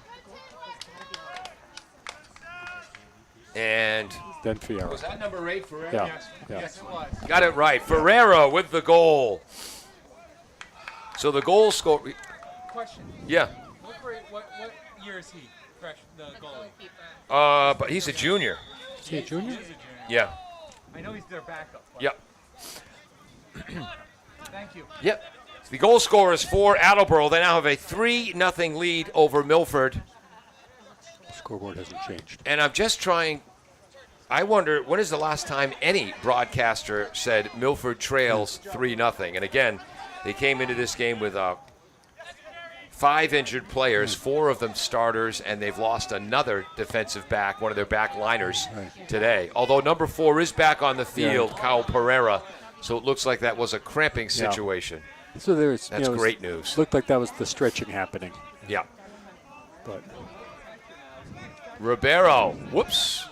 S2: And
S3: then Ferreira.
S2: Was that number 8, Ferreira?
S3: Yeah.
S5: Yes, it was.
S2: Got it right. Ferreira with the goal. So the goal score.
S5: Question.
S2: Yeah.
S5: What year is he? Fresh, the goalie.
S2: But he's a junior.
S3: Is he a junior?
S5: He's a junior.
S2: Yeah.
S5: I know he's their backup.
S2: Yep.
S5: Thank you.
S2: Yep. The goal scorers for Attleboro. They now have a 3-0 lead over Milford.
S3: The scoreboard hasn't changed.
S2: And I'm just trying. I wonder, when is the last time any broadcaster said Milford trails 3-0? And again, they came into this game with 5 injured players, 4 of them starters, and they've lost another defensive back, one of their back liners today. Although number 4 is back on the field, Kyle Pereira, so it looks like that was a cramping situation.
S3: So there's
S2: That's great news.
S3: Looked like that was the stretching happening.
S2: Yeah.
S3: But
S2: Ribeiro, whoops.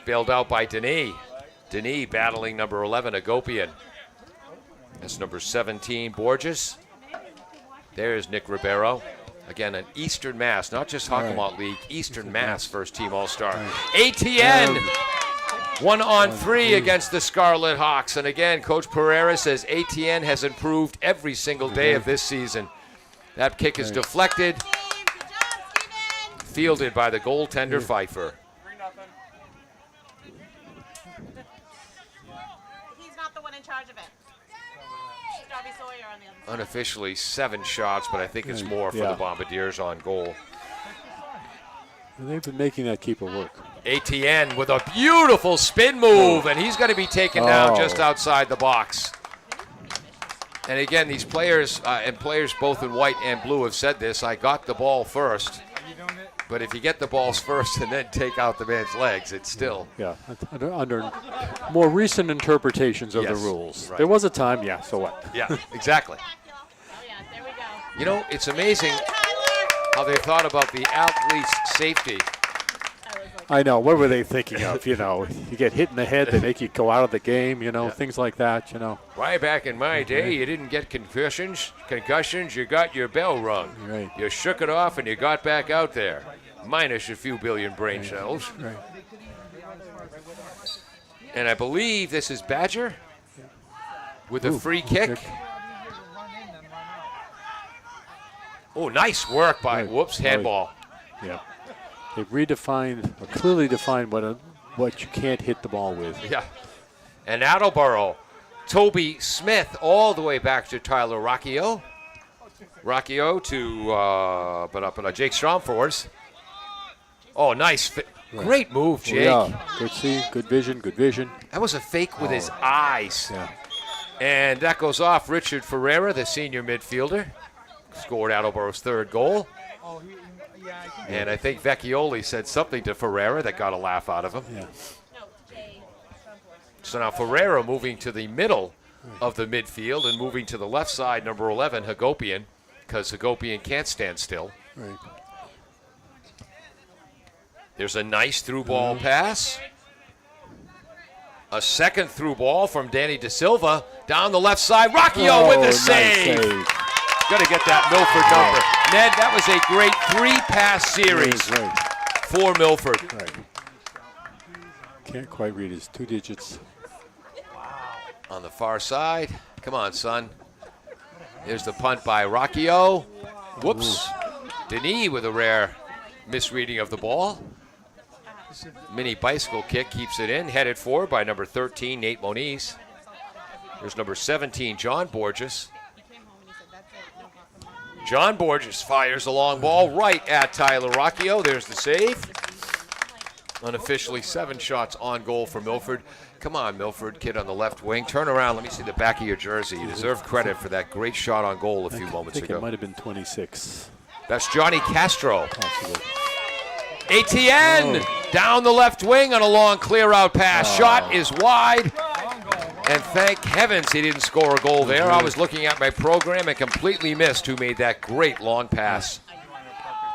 S2: Bailed out by Denis. Denis battling number 11, Hagopian. That's number 17, Borges. There's Nick Ribeiro. Again, an Eastern Mass, not just Hockomock League, Eastern Mass first-team All-Star. ATN, 1-on-3 against the Scarlet Hawks. And again, Coach Pereira says ATN has improved every single day of this season. That kick is deflected, fielded by the goaltender Pfeiffer.
S4: He's not the one in charge of it. Darby Sawyer on the other side.
S2: Unofficially 7 shots, but I think it's more for the Bombardiers on goal.
S3: they've been making that keeper work.
S2: ATN with a beautiful spin move, and he's going to be taken down just outside the box. And again, these players, and players both in white and blue have said this, I got the ball first. But if you get the balls first and then take out the man's legs, it's still...
S3: Yeah, under more recent interpretates of the rules.
S2: Right.
S3: There was a time, so what?
S2: Yeah, exactly.
S4: Oh, yeah, there we go.
S2: You know, it's amazing how they thought about the athlete's safety.
S3: I know. What were they thinking of? You get hit in the head, they make you go out of the game, things like that,
S2: Why, back in my day, you didn't get concussions, you got your bell rung.
S3: Right.
S2: You shook it off and you got back out there, minus a few billion brain cells.
S3: Right.
S2: And I believe this is Badger with a free kick. Oh, nice work by, handball.
S3: Yeah. They've redefined, or clearly defined what you can't hit the ball with.
S2: Yeah. And Attleboro, Toby Smith all the way back to Tyler Rocchio. Rocchio to Jake Stromfors. Oh, nice. Great move, Jake.
S3: Yeah. Good see, good vision.
S2: That was a fake with his eyes.
S3: Yeah.
S2: And that goes off. Richard Ferreira, the senior midfielder, scored Attleboro's 3rd goal. And I think Vecchioli said something to Ferreira that got a laugh out of him.
S3: Yeah.
S2: So now Ferreira moving to the middle of the midfield and moving to the left side, number 11, Hagopian, because Hagopian can't stand still.
S3: Right.
S2: There's a nice through ball pass. A second through ball from Danny De Silva down the left side. Rocchio with the
S3: nice
S2: save. Got to get that Milford number. Ned, that was a great 3-pass series for Milford.
S3: Right. Can't quite read his 2 digits.
S2: On the far side. Come on, son. Here's the punt by Rocchio. Whoops. Denis with a rare misreading of the ball. Mini bicycle kick keeps it in. Headed forward by number 13, Nate Moniz. There's number 17, John Borges. John Borges fires a long ball right at Tyler Rocchio. There's the save. Unofficially 7 shots on goal for Milford. Come on, Milford, kid on the left wing. Turn around. Let me see the back of your jersey. You deserve credit for that great shot on goal a few moments
S3: I think
S2: ago.
S3: it might have been 26.
S2: That's Johnny Castro.
S3: Possibly.
S2: ATN down the left wing on a long clear-out pass. Shot is wide. And thank heavens he didn't score a goal there. I was looking at my program and completely missed who made that great long pass.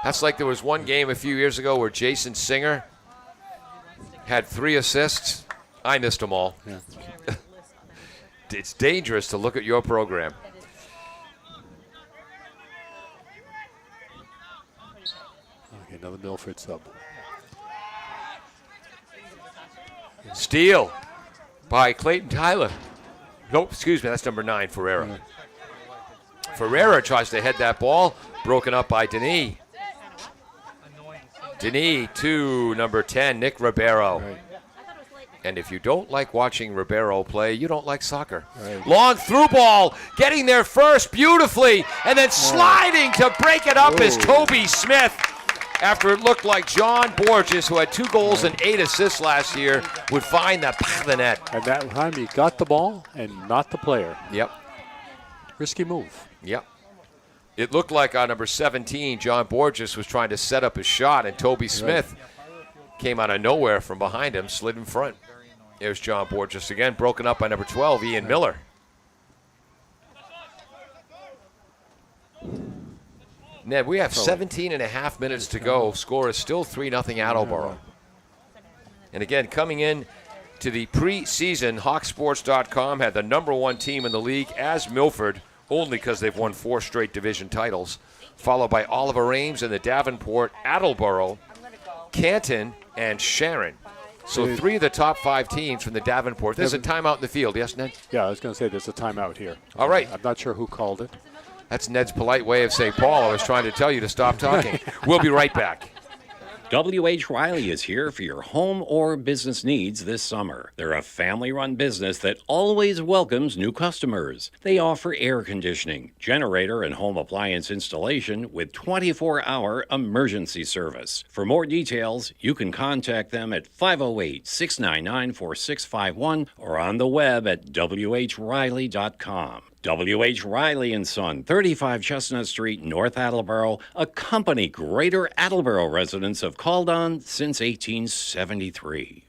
S2: That's like there was one game a few years ago where Jason Singer had 3 assists. I missed them all.
S3: Yeah.
S2: It's dangerous to look at your program.
S3: Okay, another Milford sub.
S2: Steal by Clayton Tyler. Nope, excuse me, that's number 9, Ferreira. Ferreira tries to head that ball. Broken up by Denis. Denis to number 10, Nick Ribeiro.
S3: Right.
S2: And if you don't like watching Ribeiro play, you don't like soccer.
S3: Right.
S2: Long through ball, getting there first beautifully, and then sliding to break it up is Toby Smith. After it looked like John Borges, who had 2 goals and 8 assists last year, would find the back of the net.
S3: And that time he got the ball and not the player.
S2: Yep.
S3: Risky move.
S2: Yep. It looked like on number 17, John Borges was trying to set up his shot, and Toby Smith came out of nowhere from behind him, slid in front. There's John Borges again, broken up by number 12, Ian Miller. Ned, we have 17 and a half minutes to go. Score is still 3-0 Attleboro. And again, coming in to the preseason, Hawksports.com had the number 1 team in the league as Milford, only because they've won 4 straight division titles, followed by Oliver Ames and the Davenport, Attleboro, Canton, and Sharon. So 3 of the top 5 teams from the Davenport. There's a timeout in the field, yes, Ned?
S3: Yeah, I was going to say there's a timeout here.
S2: All right.
S3: I'm not sure who called it.
S2: That's Ned's polite way of saying, Paul, I was trying to tell you to stop talking. We'll be right back.
S1: W.H. Riley is here for your home or business needs this summer. They're a family-run business that always welcomes new customers. They offer air conditioning, generator, and home appliance installation with 24-hour emergency service. For more details, you can contact them at 508-699-4651 or on the web at whriley.com. W.H. Riley & Son, 35 Chestnut Street, North Attleboro, a company Greater Attleboro residents have called on since 1873.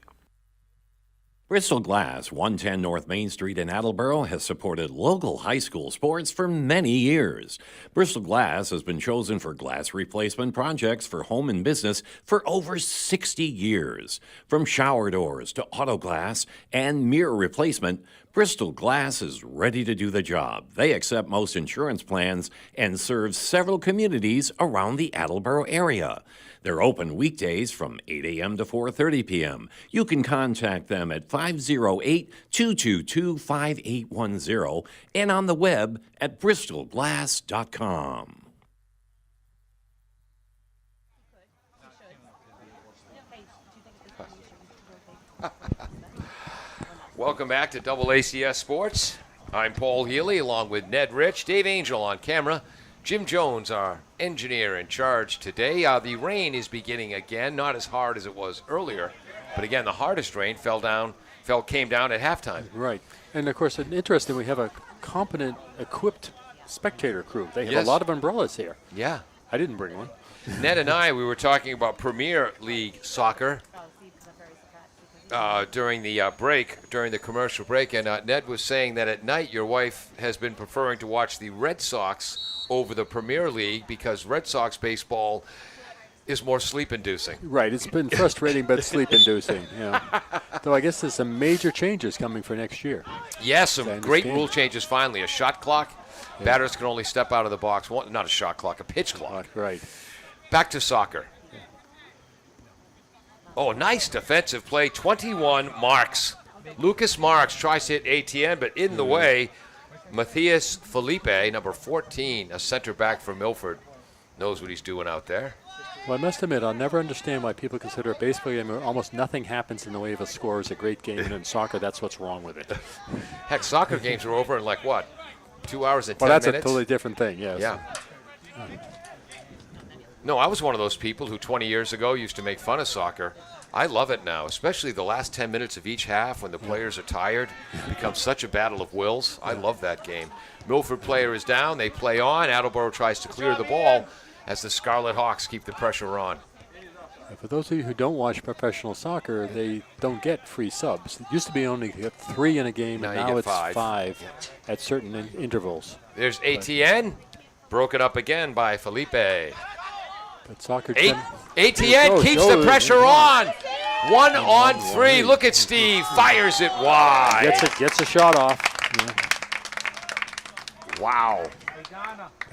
S1: Bristol Glass, 110 North Main Street in Attleboro, has supported local high school sports for many years. Bristol Glass has been chosen for glass replacement projects for home and business for over 60 years. From shower doors to auto glass and mirror replacement, Bristol Glass is ready to do the job. They accept most insurance plans and serve several communities around the Attleboro area. They're open weekdays from 8 a.m. to 4:30 p.m. You can contact them at 508-222-5810 and on the web at bristolglass.com.
S2: Welcome back to Double ACS Sports. I'm Paul Healy along with Ned Rich, Dave Angel on camera, Jim Jones, our engineer in charge today. The rain is beginning again, not as hard as it was earlier, but again, the hardest rain came down at halftime.
S3: Right. And, of course, interesting, we have a competent, equipped spectator crew. They have
S2: Yes.
S3: a lot of umbrellas here.
S2: Yeah.
S3: I didn't bring one.
S2: Ned and I, we were talking about Premier League soccer during the during the commercial break, and Ned was saying that at night your wife has been preferring to watch the Red Sox over the Premier League because Red Sox baseball is more sleep-inducing.
S3: Right. It's been frustrating, but sleep-inducing. Though I guess there's some major changes coming for next year.
S2: Yes, some great rule changes finally. A shot clock. Yeah. Batters can only step out of the box. Not a shot clock, a pitch clock.
S3: Right.
S2: Back to soccer. Yeah. Oh, nice defensive play. 21 Marks. Lucas Marks tries to hit ATN, but in the way, Matthias Felipe, number 14, a center back for Milford, knows what he's doing out there.
S3: Well, I must admit, I'll never understand why people consider a baseball game where almost nothing happens in the way of a score is a great game, and in soccer, that's what's wrong with it.
S2: Heck, soccer games are over in 2 hours and 10 minutes?
S3: Well, that's a totally different thing, yes.
S2: Yeah. No, I was one of those people who 20 years ago used to make fun of soccer. I love it now, especially the last 10 minutes of each half when the players are tired. It becomes such a battle of wills. I love that game. Milford player is down. They play on. Attleboro tries to clear the ball as the Scarlet Hawks keep the pressure on.
S3: For those of you who don't watch professional soccer, they don't get free subs. It used to be only 3 in a game, and now it's 5 at certain intervals.
S2: There's ATN, broken up again by Felipe.
S3: But soccer
S2: ATN keeps the pressure on. 1 on 3. Look at Steve. Fires it wide.
S3: Gets a shot off. Yeah.
S2: Wow.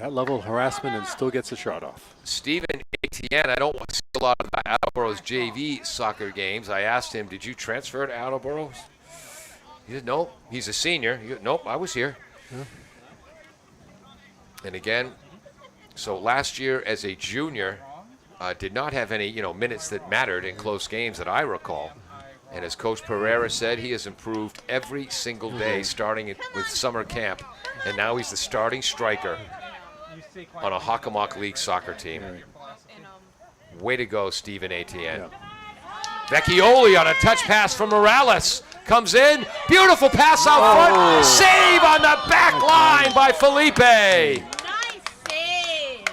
S3: That level of harassment and still gets a shot off.
S2: Stephen ATN, I don't see a lot of Attleboro's JV soccer games. I asked him, did you transfer to Attleboro? He said, no. He's a senior. Nope, I was here. Yeah. And again, so last year as a junior, did not have any minutes that mattered in close games that I recall. And as Coach Ferreira said, he has improved every single day, starting with summer camp. And now he's the starting striker on a Hockomock League soccer team. Way to go, Stephen ATN. Yeah. Vecchioli on a touch pass from Morales. Comes in. Beautiful pass out front. Save on the back line by Felipe.
S4: Nice save.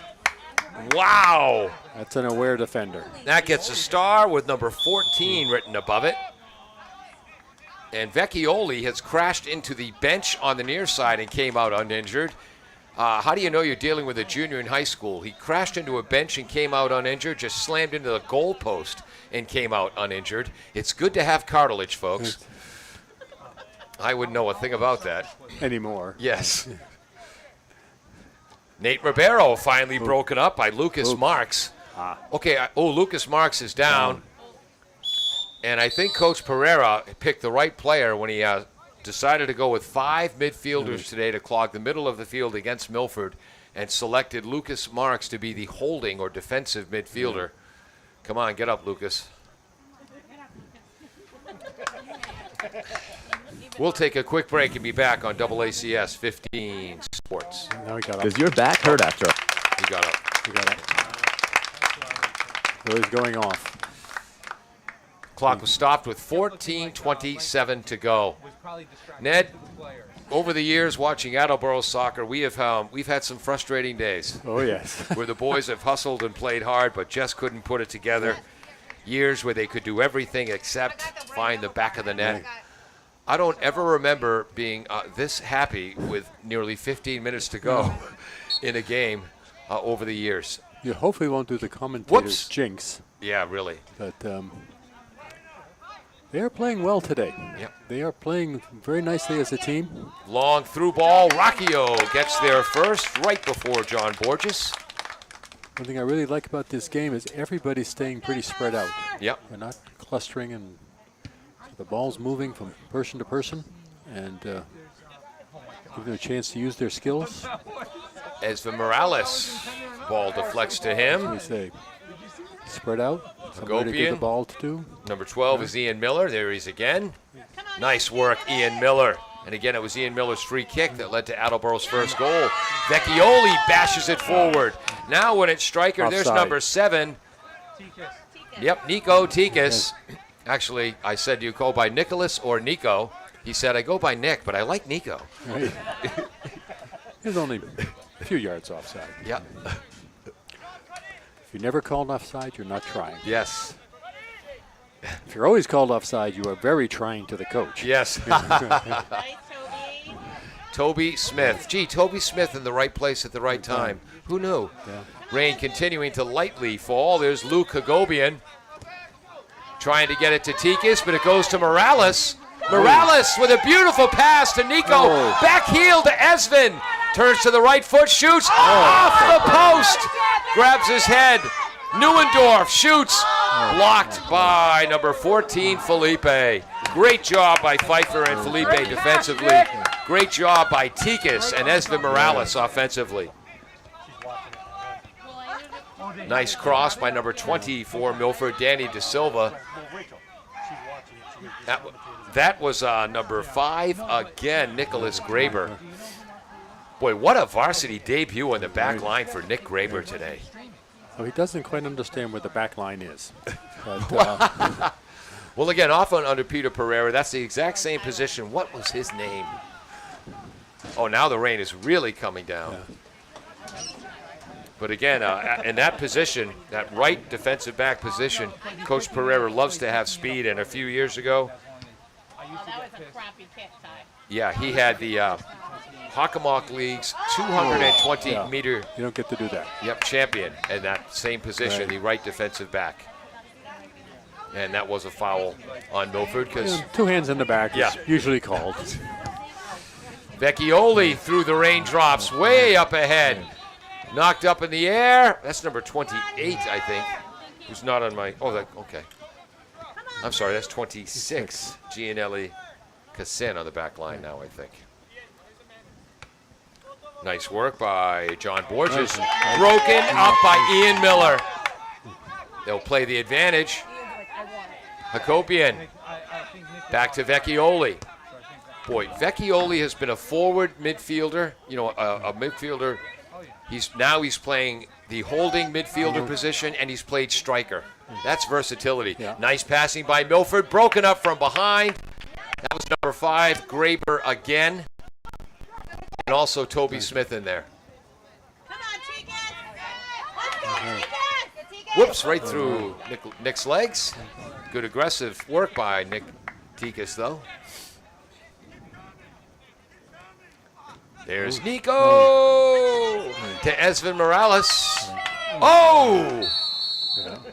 S2: Wow.
S3: That's an aware defender.
S2: That gets a star with number 14 written above it. And Vecchioli has crashed into the bench on the near side and came out uninjured. How do you know you're dealing with a junior in high school? He crashed into a bench and came out uninjured, just slammed into the goal post and came out uninjured. It's good to have cartilage, folks. I wouldn't know a thing about that.
S3: Anymore.
S2: Yes. Nate Ribeiro finally broken up by Lucas Marks. Okay, Lucas Marks is down. And I think Coach Ferreira picked the right player when he decided to go with 5 midfielders today to clog the middle of the field against Milford and selected Lucas Marks to be the holding or defensive midfielder. Come on, get up, Lucas. We'll take a quick break and be back on AACS 15 Sports.
S3: Now he got up.
S6: Does your back hurt after?
S2: He got up.
S3: So he's going off.
S2: Clock was stopped with 14:27 to go. Ned, over the years watching Attleboro soccer, we've had some frustrating days.
S3: Oh, yes.
S2: Where the boys have hustled and played hard, but just couldn't put it together. Years where they could do everything except find the back of the net. I don't ever remember being this happy with nearly 15 minutes to go in a game over the years.
S3: You hopefully won't do the commentators' jinx.
S2: Yeah, really.
S3: But they are playing well today.
S2: Yep.
S3: They are playing very nicely as a team.
S2: Long through ball. Rocchio gets there first, right before John Borges.
S3: One thing I really like about this game is everybody's staying pretty spread out.
S2: Yep.
S3: They're not clustering, and the ball's moving from person to person, and give them a chance to use their skills.
S2: Ezra Morales, ball deflects to him.
S3: We say spread out. Somewhere to get the ball to.
S2: Number 12 is Ian Miller. There he is again. Nice work, Ian Miller. And again, it was Ian Miller's free kick that led to Attleboro's first goal. Vecchioli bashes it forward. Now when it's striker,
S3: Offside.
S2: There's number 7. Yep, Nico Tikas. Actually, I said, do you go by Nicholas or Nico? He said, I go by Nick, but I like Nico.
S3: Right. He's only a few yards offside.
S2: Yep.
S3: If you're never called offside, you're not trying.
S2: Yes.
S3: If you're always called offside, you are very trying to the coach.
S2: Yes.
S4: Nice, Toby.
S2: Toby Smith. Gee, Toby Smith in the right place at the right time. Who knew?
S3: Yeah.
S2: Rain continuing to lightly fall. There's Luke Hagopian trying to get it to Tikas, but it goes to Morales. Morales with a beautiful pass to Nico. Back heel to Esvin. Turns to the right foot, shoots off the post. Grabs his head. Neuendorf shoots. Blocked by number 14, Felipe. Great job by Pfeiffer and Felipe defensively. Great job by Tikas and Esvin Morales offensively. Nice cross by number 20 for Milford, Danny De Silva. That was number 5 again, Nicholas Graber. Boy, what a varsity debut on the back line for Nick Graber today.
S3: Oh, he doesn't quite understand where the back line is. But,
S2: well, again, often under Peter Ferreira, that's the exact same position. What was his name? Oh, now the rain is really coming down. Yeah. But again, in that position, that right defensive back position, Coach Ferreira loves to have speed. And a few years ago,
S4: that was a crappy kick, Ty.
S2: Yeah, he had the Hockomock League's 220-meter.
S3: You don't get to do that.
S2: Yep, champion in that same position, the right defensive back. And that was a foul on Milford because
S3: 2 hands in the back is usually called.
S2: Vecchioli through the raindrops, way up ahead. Knocked up in the air. That's number 28, I think. Who's not on my... Oh, okay. I'm sorry, that's 26. Gianelli Cassin on the back line now, I think. Nice work by John Borges. Broken up by Ian Miller. They'll play the advantage. Hagopian. Back to Vecchioli. Boy, Vecchioli has been a forward midfielder, a midfielder. He's playing the holding midfielder position, and he's played striker. That's versatility. Yeah. Nice passing by Milford, broken up from behind. That was number 5, Graber again. And also Toby Smith in there.
S4: Come on, Tikas! Let's go, Tikas!
S2: Whoops, right through Nick's legs. Good aggressive work by Nick Tikas, though. There's Nico to Esvin Morales. Oh!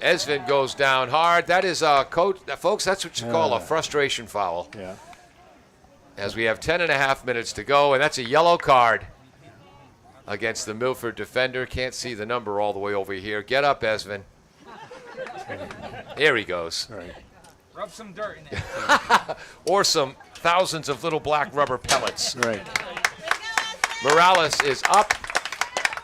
S2: Esvin goes down hard. That is, folks, that's what you call a frustration foul.
S3: Yeah.
S2: As we have 10.5 minutes to go, and that's a yellow card against the Milford defender. Can't see the number all the way over here. Get up, Esvin. Here he goes.
S3: Right.
S5: Rub some dirt in it.
S2: Or some thousands of little black rubber pellets.
S3: Right.
S2: Morales is up.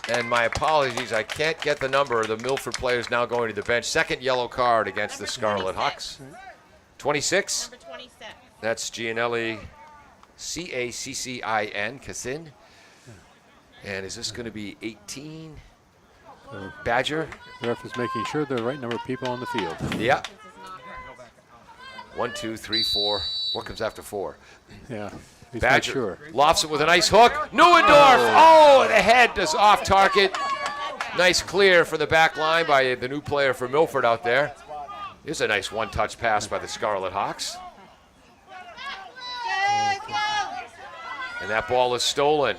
S2: And my apologies, I can't get the number of the Milford players now going to the bench. Second yellow card against the Scarlet Hawks. 26?
S4: Number 26.
S2: That's Gianelli, Caccin, Cassin. And is this going to be 18? Badger?
S3: The ref is making sure there are the right number of people on the field.
S2: Yeah. 1, 2, 3, 4. What comes after 4?
S3: Yeah. He's
S2: Badger
S3: sure.
S2: lofts it with a nice hook. Neuendorf. Oh, the head is off target. Nice clear from the back line by the new player for Milford out there. Here's a nice one-touch pass by the Scarlet Hawks. And that ball is stolen.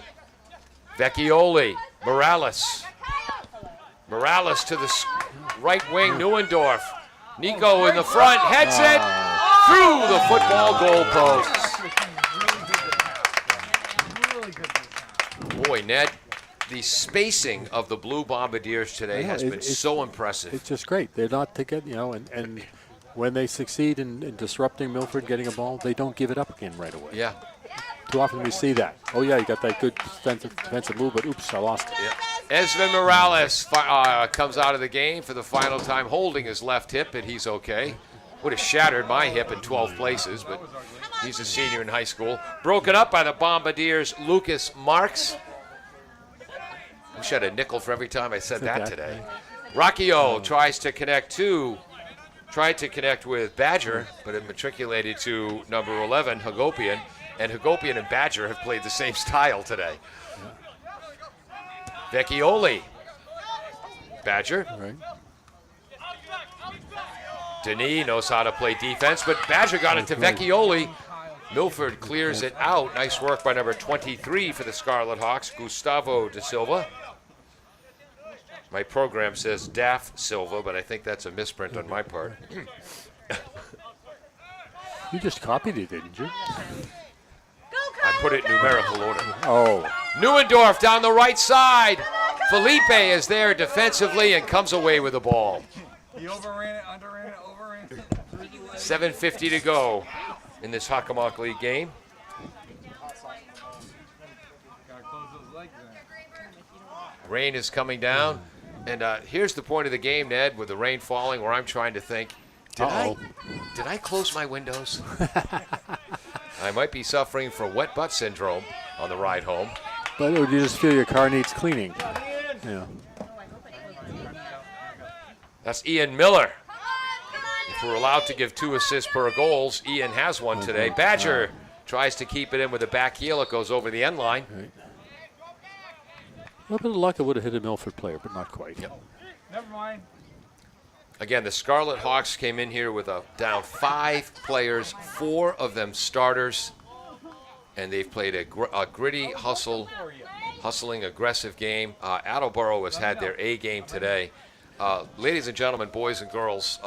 S2: Vecchioli. Morales. Morales to the right wing. Neuendorf. Nico in the front. Heads it through the football goal posts. Boy, Ned, the spacing of the Blue Bombardiers today has been so impressive.
S3: It's just great. They're not and when they succeed in disrupting Milford getting a ball, they don't give it up again right away.
S2: Yeah.
S3: Too often we see that. Oh, yeah, you got that good defensive move, but oops, I lost it.
S2: Yeah. Esvin Morales comes out of the game for the final time, holding his left hip, and he's okay. Would have shattered my hip in 12 places, but he's a senior in high school. Broken up by the Bombardiers' Lucas Marks. I wish I had a nickel for every time I said that today. Rocchio tried to connect with Badger, but it matriculated to number 11, Hagopian. And Hagopian and Badger have played the same style today. Vecchioli. Badger.
S3: Right.
S2: Denis knows how to play defense, but Badger got it to Vecchioli. Milford clears it out. Nice work by number 23 for the Scarlet Hawks, Gustavo da Silva. My program says Daff Silva, but I think that's a misprint on my part.
S3: You just copied it, didn't you?
S2: I put it in numerical order.
S3: Oh.
S2: Neuendorf down the right side. Felipe is there defensively and comes away with the ball.
S5: He overran it, underran it, overran it.
S2: 7:50 to go in this Hockomock League game.
S5: Gotta close those legs in.
S2: Rain is coming down. And here's the point of the game, Ned, with the rain falling, where I'm trying to think, did I close my windows? I might be suffering from wet butt syndrome on the ride home.
S3: But would you just feel your car needs cleaning? Yeah.
S2: That's Ian Miller. If we're allowed to give 2 assists per goals, Ian has one today. Badger tries to keep it in with a back heel. It goes over the end line.
S3: Right. A little bit of luck, it would have hit a Milford player, but not quite.
S2: Yep.
S5: Never mind.
S2: Again, the Scarlet Hawks came in here with down 5 players, 4 of them starters, and they've played a gritty, hustling, aggressive game. Attleboro has had their A game today. Ladies and gentlemen, boys and girls,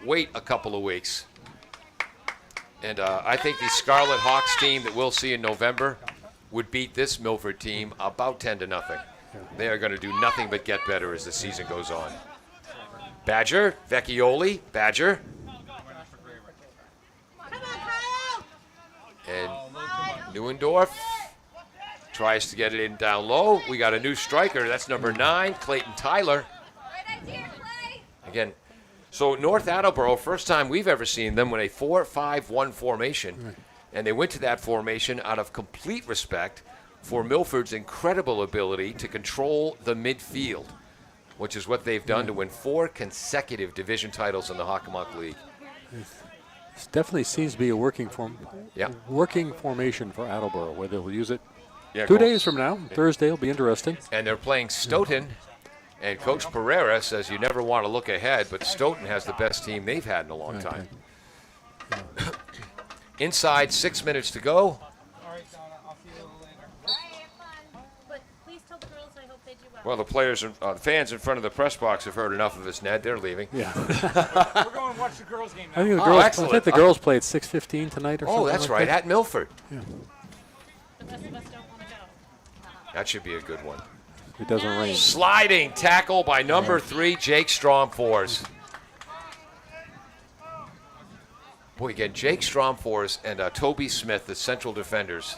S2: wait a couple of weeks. And I think the Scarlet Hawks team that we'll see in November would beat this Milford team about 10-0. They are going to do nothing but get better as the season goes on. Badger, Vecchioli, Badger. And Neuendorf tries to get it in down low. We got a new striker. That's number 9, Clayton Tyler. Again, so North Attleboro, first time we've ever seen them with a 4-5-1 formation. And they went to that formation out of complete respect for Milford's incredible ability to control the midfield, which is what they've done to win 4 consecutive division titles in the Hockomock League.
S3: This definitely seems to be a working formation for Attleboro, where they'll use it 2 days from now. Thursday will be interesting.
S2: And they're playing Stoughton, and Coach Ferreira says you never want to look ahead, but Stoughton has the best team they've had in a long time. Inside 6 minutes to go.
S5: All right, Donna, I'll see you a little later.
S4: But please tell the girls I hope they do well.
S2: Well, the players, the fans in front of the press box have heard enough of us, Ned. They're leaving.
S3: Yeah.
S5: We're going to watch the girls' game now.
S3: I think the
S2: Oh,
S3: girls,
S2: excellent.
S3: I think the girls play at 6:15 tonight or something.
S2: Oh, that's
S3: like
S2: right,
S3: that.
S2: at Milford.
S4: The rest of us don't want to go.
S2: That should be a good one.
S3: It doesn't rain.
S2: Sliding tackle by number 3, Jake Stromfors. Boy, again, Jake Stromfors and Toby Smith, the central defenders.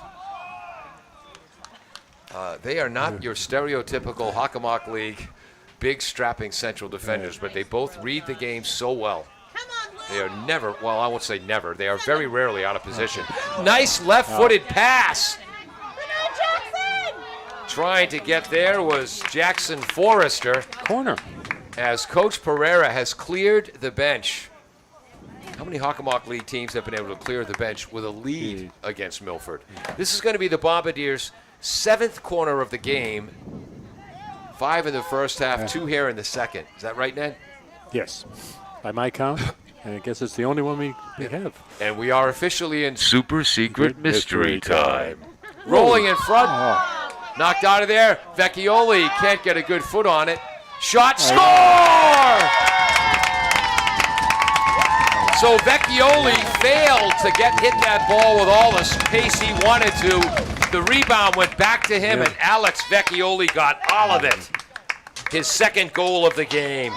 S2: They are not your stereotypical Hockomock League big strapping central defenders, but they both read the game so well. They are never, well, I won't say never, they are very rarely out of position. Nice left-footed pass. Trying to get there was Jackson Forrester.
S3: Corner.
S2: As Coach Ferreira has cleared the bench. How many Hockomock League teams have been able to clear the bench with a lead against Milford? This is going to be the Bombardiers' 7th corner of the game. 5 in the first half, 2 here in the second. Is that right, Ned?
S3: Yes. By my count, and I guess it's the only one we have.
S2: And we are officially in super secret mystery time. Rolling in front. Knocked out of there. Vecchioli can't get a good foot on it. Shot, score! So Vecchioli failed to hit that ball with all the pace he wanted to. The rebound went back to him, and Alex Vecchioli got all of it. His 2nd goal of the game.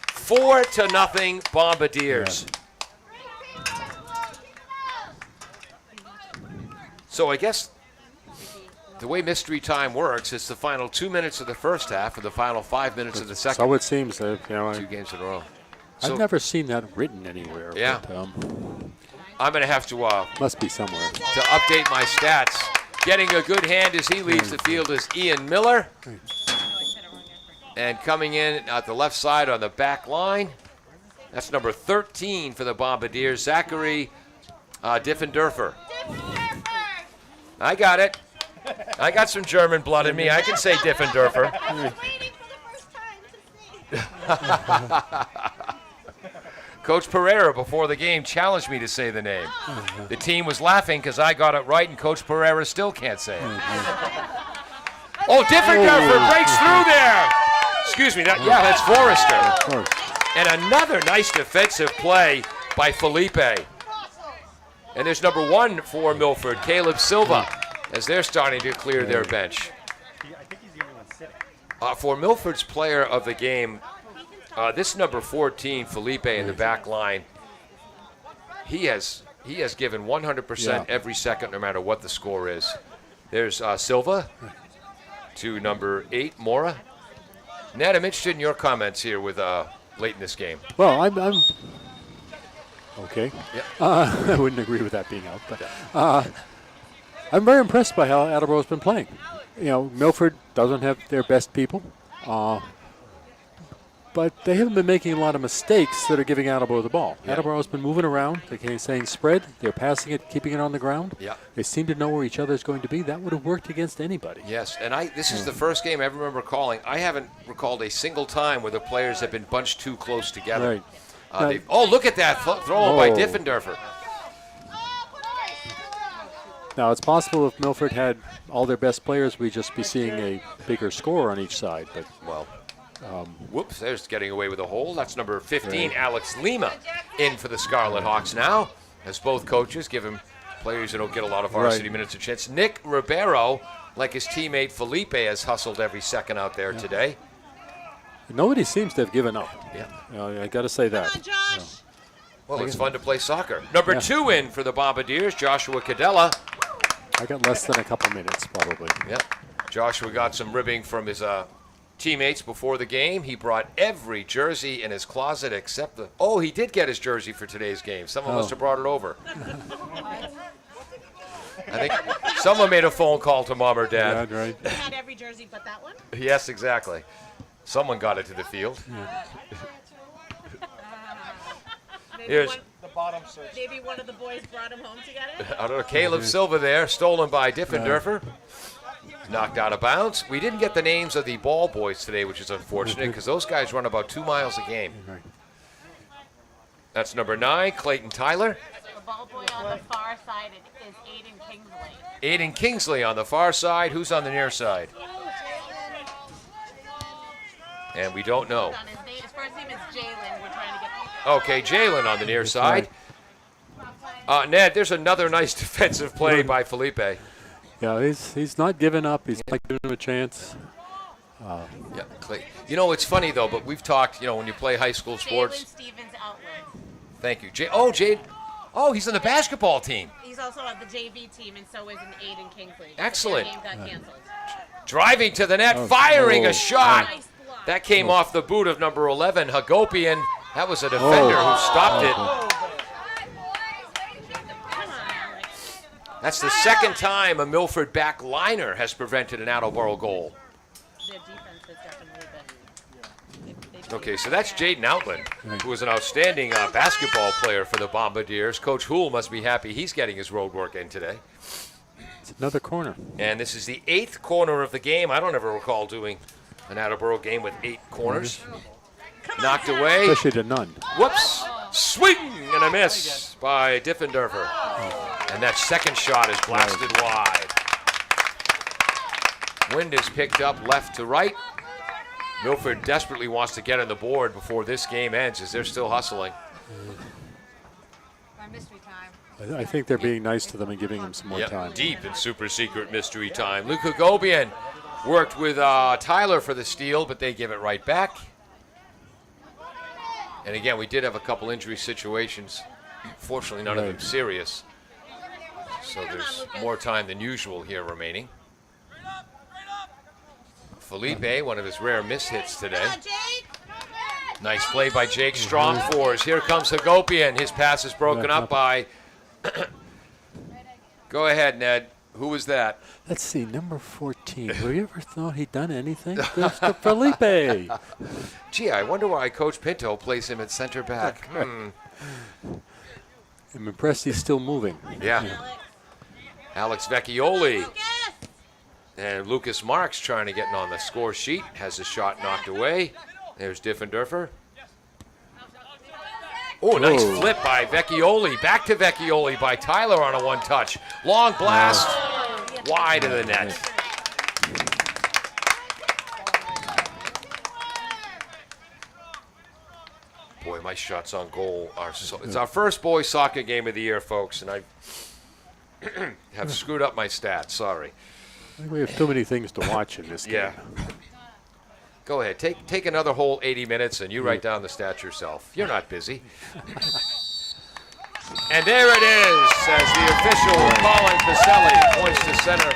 S2: 4-0 Bombardiers. So I guess the way mystery time works is the final 2 minutes of the first half and the final 5 minutes of the second.
S3: So it seems that,
S2: 2 games in a row.
S3: I've
S2: So
S3: never seen that written anywhere.
S2: Yeah.
S3: But,
S2: I'm going to have to
S3: must be somewhere.
S2: update my stats. Getting a good hand as he leaves the field is Ian Miller. And coming in at the left side on the back line, that's number 13 for the Bombardiers, Zachary Diffenderfer. I got it. I got some German blood in me. I can say Diffenderfer. Coach Ferreira, before the game, challenged me to say the name. The team was laughing because I got it right, and Coach Ferreira still can't say it. Oh, Diffenderfer breaks through there. Excuse me. That's Forrester. And another nice defensive play by Felipe. And there's number 1 for Milford, Caleb Silva, as they're starting to clear their bench. For Milford's player of the game, this number 14, Felipe, in the back line, he has given 100% every second, no matter what the score is. There's Silva to number 8, Mora. Ned, I'm interested in your comments here with late in this game.
S3: Well, I'm okay.
S2: Yeah.
S3: I wouldn't agree with that being out, but I'm very impressed by how Attleboro's been playing. Milford doesn't have their best people, but they haven't been making a lot of mistakes that are giving Attleboro the ball.
S2: Yeah.
S3: Attleboro's been moving around. They're saying spread. They're passing it, keeping it on the ground.
S2: Yeah.
S3: They seem to know where each other is going to be. That would have worked against anybody.
S2: Yes, and this is the first game I ever remember calling. I haven't recalled a single time where the players have been bunched too close together.
S3: Right.
S2: Look at that throw by Diffenderfer.
S3: Now, it's possible if Milford had all their best players, we'd just be seeing a bigger score on each side. But
S2: whoops, there's getting away with a hole. That's number 15, Alex Lima, in for the Scarlet Hawks now, as both coaches give him players who don't get a lot of varsity minutes a chance. Nick Ribeiro, like his teammate Felipe, has hustled every second out there today.
S3: Nobody seems to have given up.
S2: Yeah.
S3: I got to say that.
S4: Come on, Josh.
S2: Well, it's fun to play soccer. Number 2 in for the Bombardiers, Joshua Cadella.
S3: I got less than a couple minutes, probably.
S2: Yeah. Joshua got some ribbing from his teammates before the game. He brought every jersey in his closet except the... Oh, he did get his jersey for today's game. Someone must have brought it over. I think someone made a phone call to Mom or Dad.
S3: Yeah, right.
S4: You had every jersey but that one?
S2: Yes, exactly. Someone got it to the field. Here's...
S4: Maybe one of the boys brought him home together?
S2: I don't know, Caleb Silva there, stolen by Diffenderfer. Knocked out of bounds. We didn't get the names of the ball boys today, which is unfortunate because those guys run about 2 miles a game. That's number 9, Clayton Tyler.
S4: The ball boy on the far side is Aiden Kingsley.
S2: Aiden Kingsley on the far side. Who's on the near side? And we don't know.
S4: His first name is Jalen. We're trying to get...
S2: Okay, Jalen on the near side. Ned, there's another nice defensive play by Felipe.
S3: Yeah, he's not giving up. He's not giving him a chance.
S2: Yeah, Clay. It's funny though, but we've talked. When you play high school sports.
S4: Jalen Stevens Outwood.
S2: Thank you, Jade. Oh, he's on the basketball team.
S4: He's also on the JV team, and so is an Aiden Kingsley.
S2: Excellent.
S4: Their game got canceled.
S2: Driving to the net, firing a shot.
S4: Nice block.
S2: That came off the boot of number 11, Hagopian. That was a defender who stopped it. That's the second time a Milford back liner has prevented an Attleboro goal.
S4: Their defense has definitely been...
S2: Okay, so that's Jaden Outland, who is an outstanding basketball player for the Bombardiers. Coach Houle must be happy he's getting his road work in today.
S3: It's another corner.
S2: And this is the 8th corner of the game. I don't ever recall doing an Attleboro game with 8 corners. Knocked away.
S3: Especially to none.
S2: Whoops. Swing and a miss by Diffenderfer. And that second shot is blasted wide. Wind is picked up left to right. Milford desperately wants to get on the board before this game ends as they're still hustling.
S3: I think they're being nice to them and giving them some more time.
S2: Deep in super secret mystery time. Luke Hagopian worked with Tyler for the steal, but they give it right back. And again, we did have a couple injury situations. Fortunately, none of them serious. So there's more time than usual here remaining. Felipe, one of his rare mishits today. Nice play by Jake. Strong fours. Here comes Hagopian. His pass is broken up by... Go ahead, Ned. Who was that?
S3: Let's see, number 14. Have you ever thought he'd done anything? There's the Felipe.
S2: Gee, I wonder why Coach Pinto plays him at center back.
S3: I'm impressed he's still moving.
S2: Yeah. Alex Vecchioli. And Lucas Marks trying to get on the score sheet. Has his shot knocked away. There's Diffenderfer. Oh, nice
S3: Whoa.
S2: flip by Vecchioli. Back to Vecchioli by Tyler on a one-touch. Long blast. Wide of the net. Boy, my shots on goal are so... It's our first boys soccer game of the year, folks, and I have screwed up my stats. Sorry.
S3: I think we have too many things to watch in this game.
S2: Yeah. Go ahead. Take another whole 80 minutes, and you write down the stats yourself. You're not busy. And there it is, as the official Colin Pacelli points to center,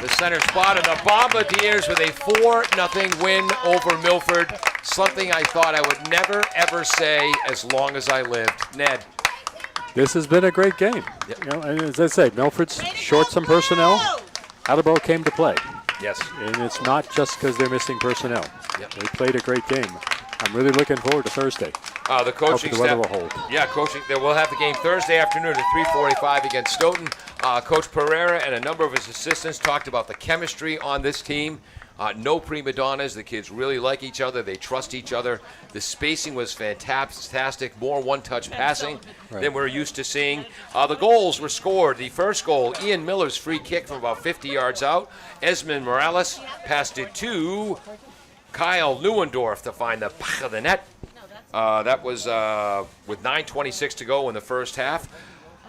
S2: the center spot, and the Bombardiers with a 4-0 win over Milford. Something I thought I would never, ever say as long as I lived. Ned.
S3: This has been a great game.
S2: Yep.
S3: You know, and as I say, Milford's short some personnel. Attleboro came to play.
S2: Yes.
S3: And it's not just because they're missing personnel.
S2: Yep.
S3: They played a great game. I'm really looking forward to Thursday.
S2: The coaching
S3: the
S2: staff.
S3: weather will hold.
S2: Yeah, coaching. We'll have the game Thursday afternoon at 3:45 against Stoughton. Coach Ferreira and a number of his assistants talked about the chemistry on this team. No prima donnas. The kids really like each other. They trust each other. The spacing was fantastic. More one-touch passing than we're used to seeing. The goals were scored. The first goal, Ian Miller's free kick from about 50 yards out. Ezra Morales passed it to Kyle Neuendorf to find the back of the net. That was with 9:26 to go in the first half.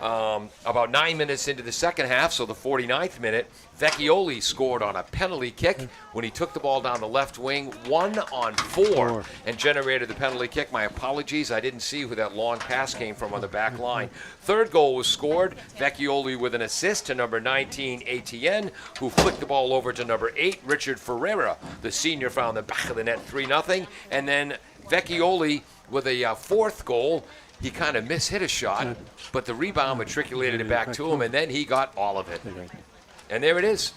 S2: About 9 minutes into the second half, so the 49th minute, Vecchioli scored on a penalty kick when he took the ball down the left wing, 1-on-4, and generated the penalty kick. My apologies, I didn't see who that long pass came from on the back line. Third goal was scored, Vecchioli with an assist to number 19, Etienne, who flicked the ball over to number 8, Richard Ferreira. The senior found the back of the net, 3-0, and then Vecchioli with a fourth goal. He kind of mishit a shot, but the rebound matriculated it back to him, and then he got all of it. And there it is.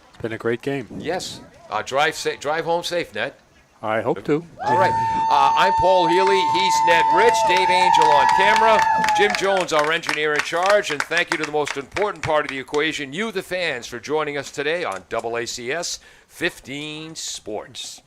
S3: It's been a great game.
S2: Yes. Drive home safe, Ned.
S3: I hope to.
S2: All right. I'm Paul Healy. He's Ned Rich. Dave Angel on camera. Jim Jones, our engineer in charge. And thank you to the most important part of the equation, you, the fans, for joining us today on AACS 15 Sports.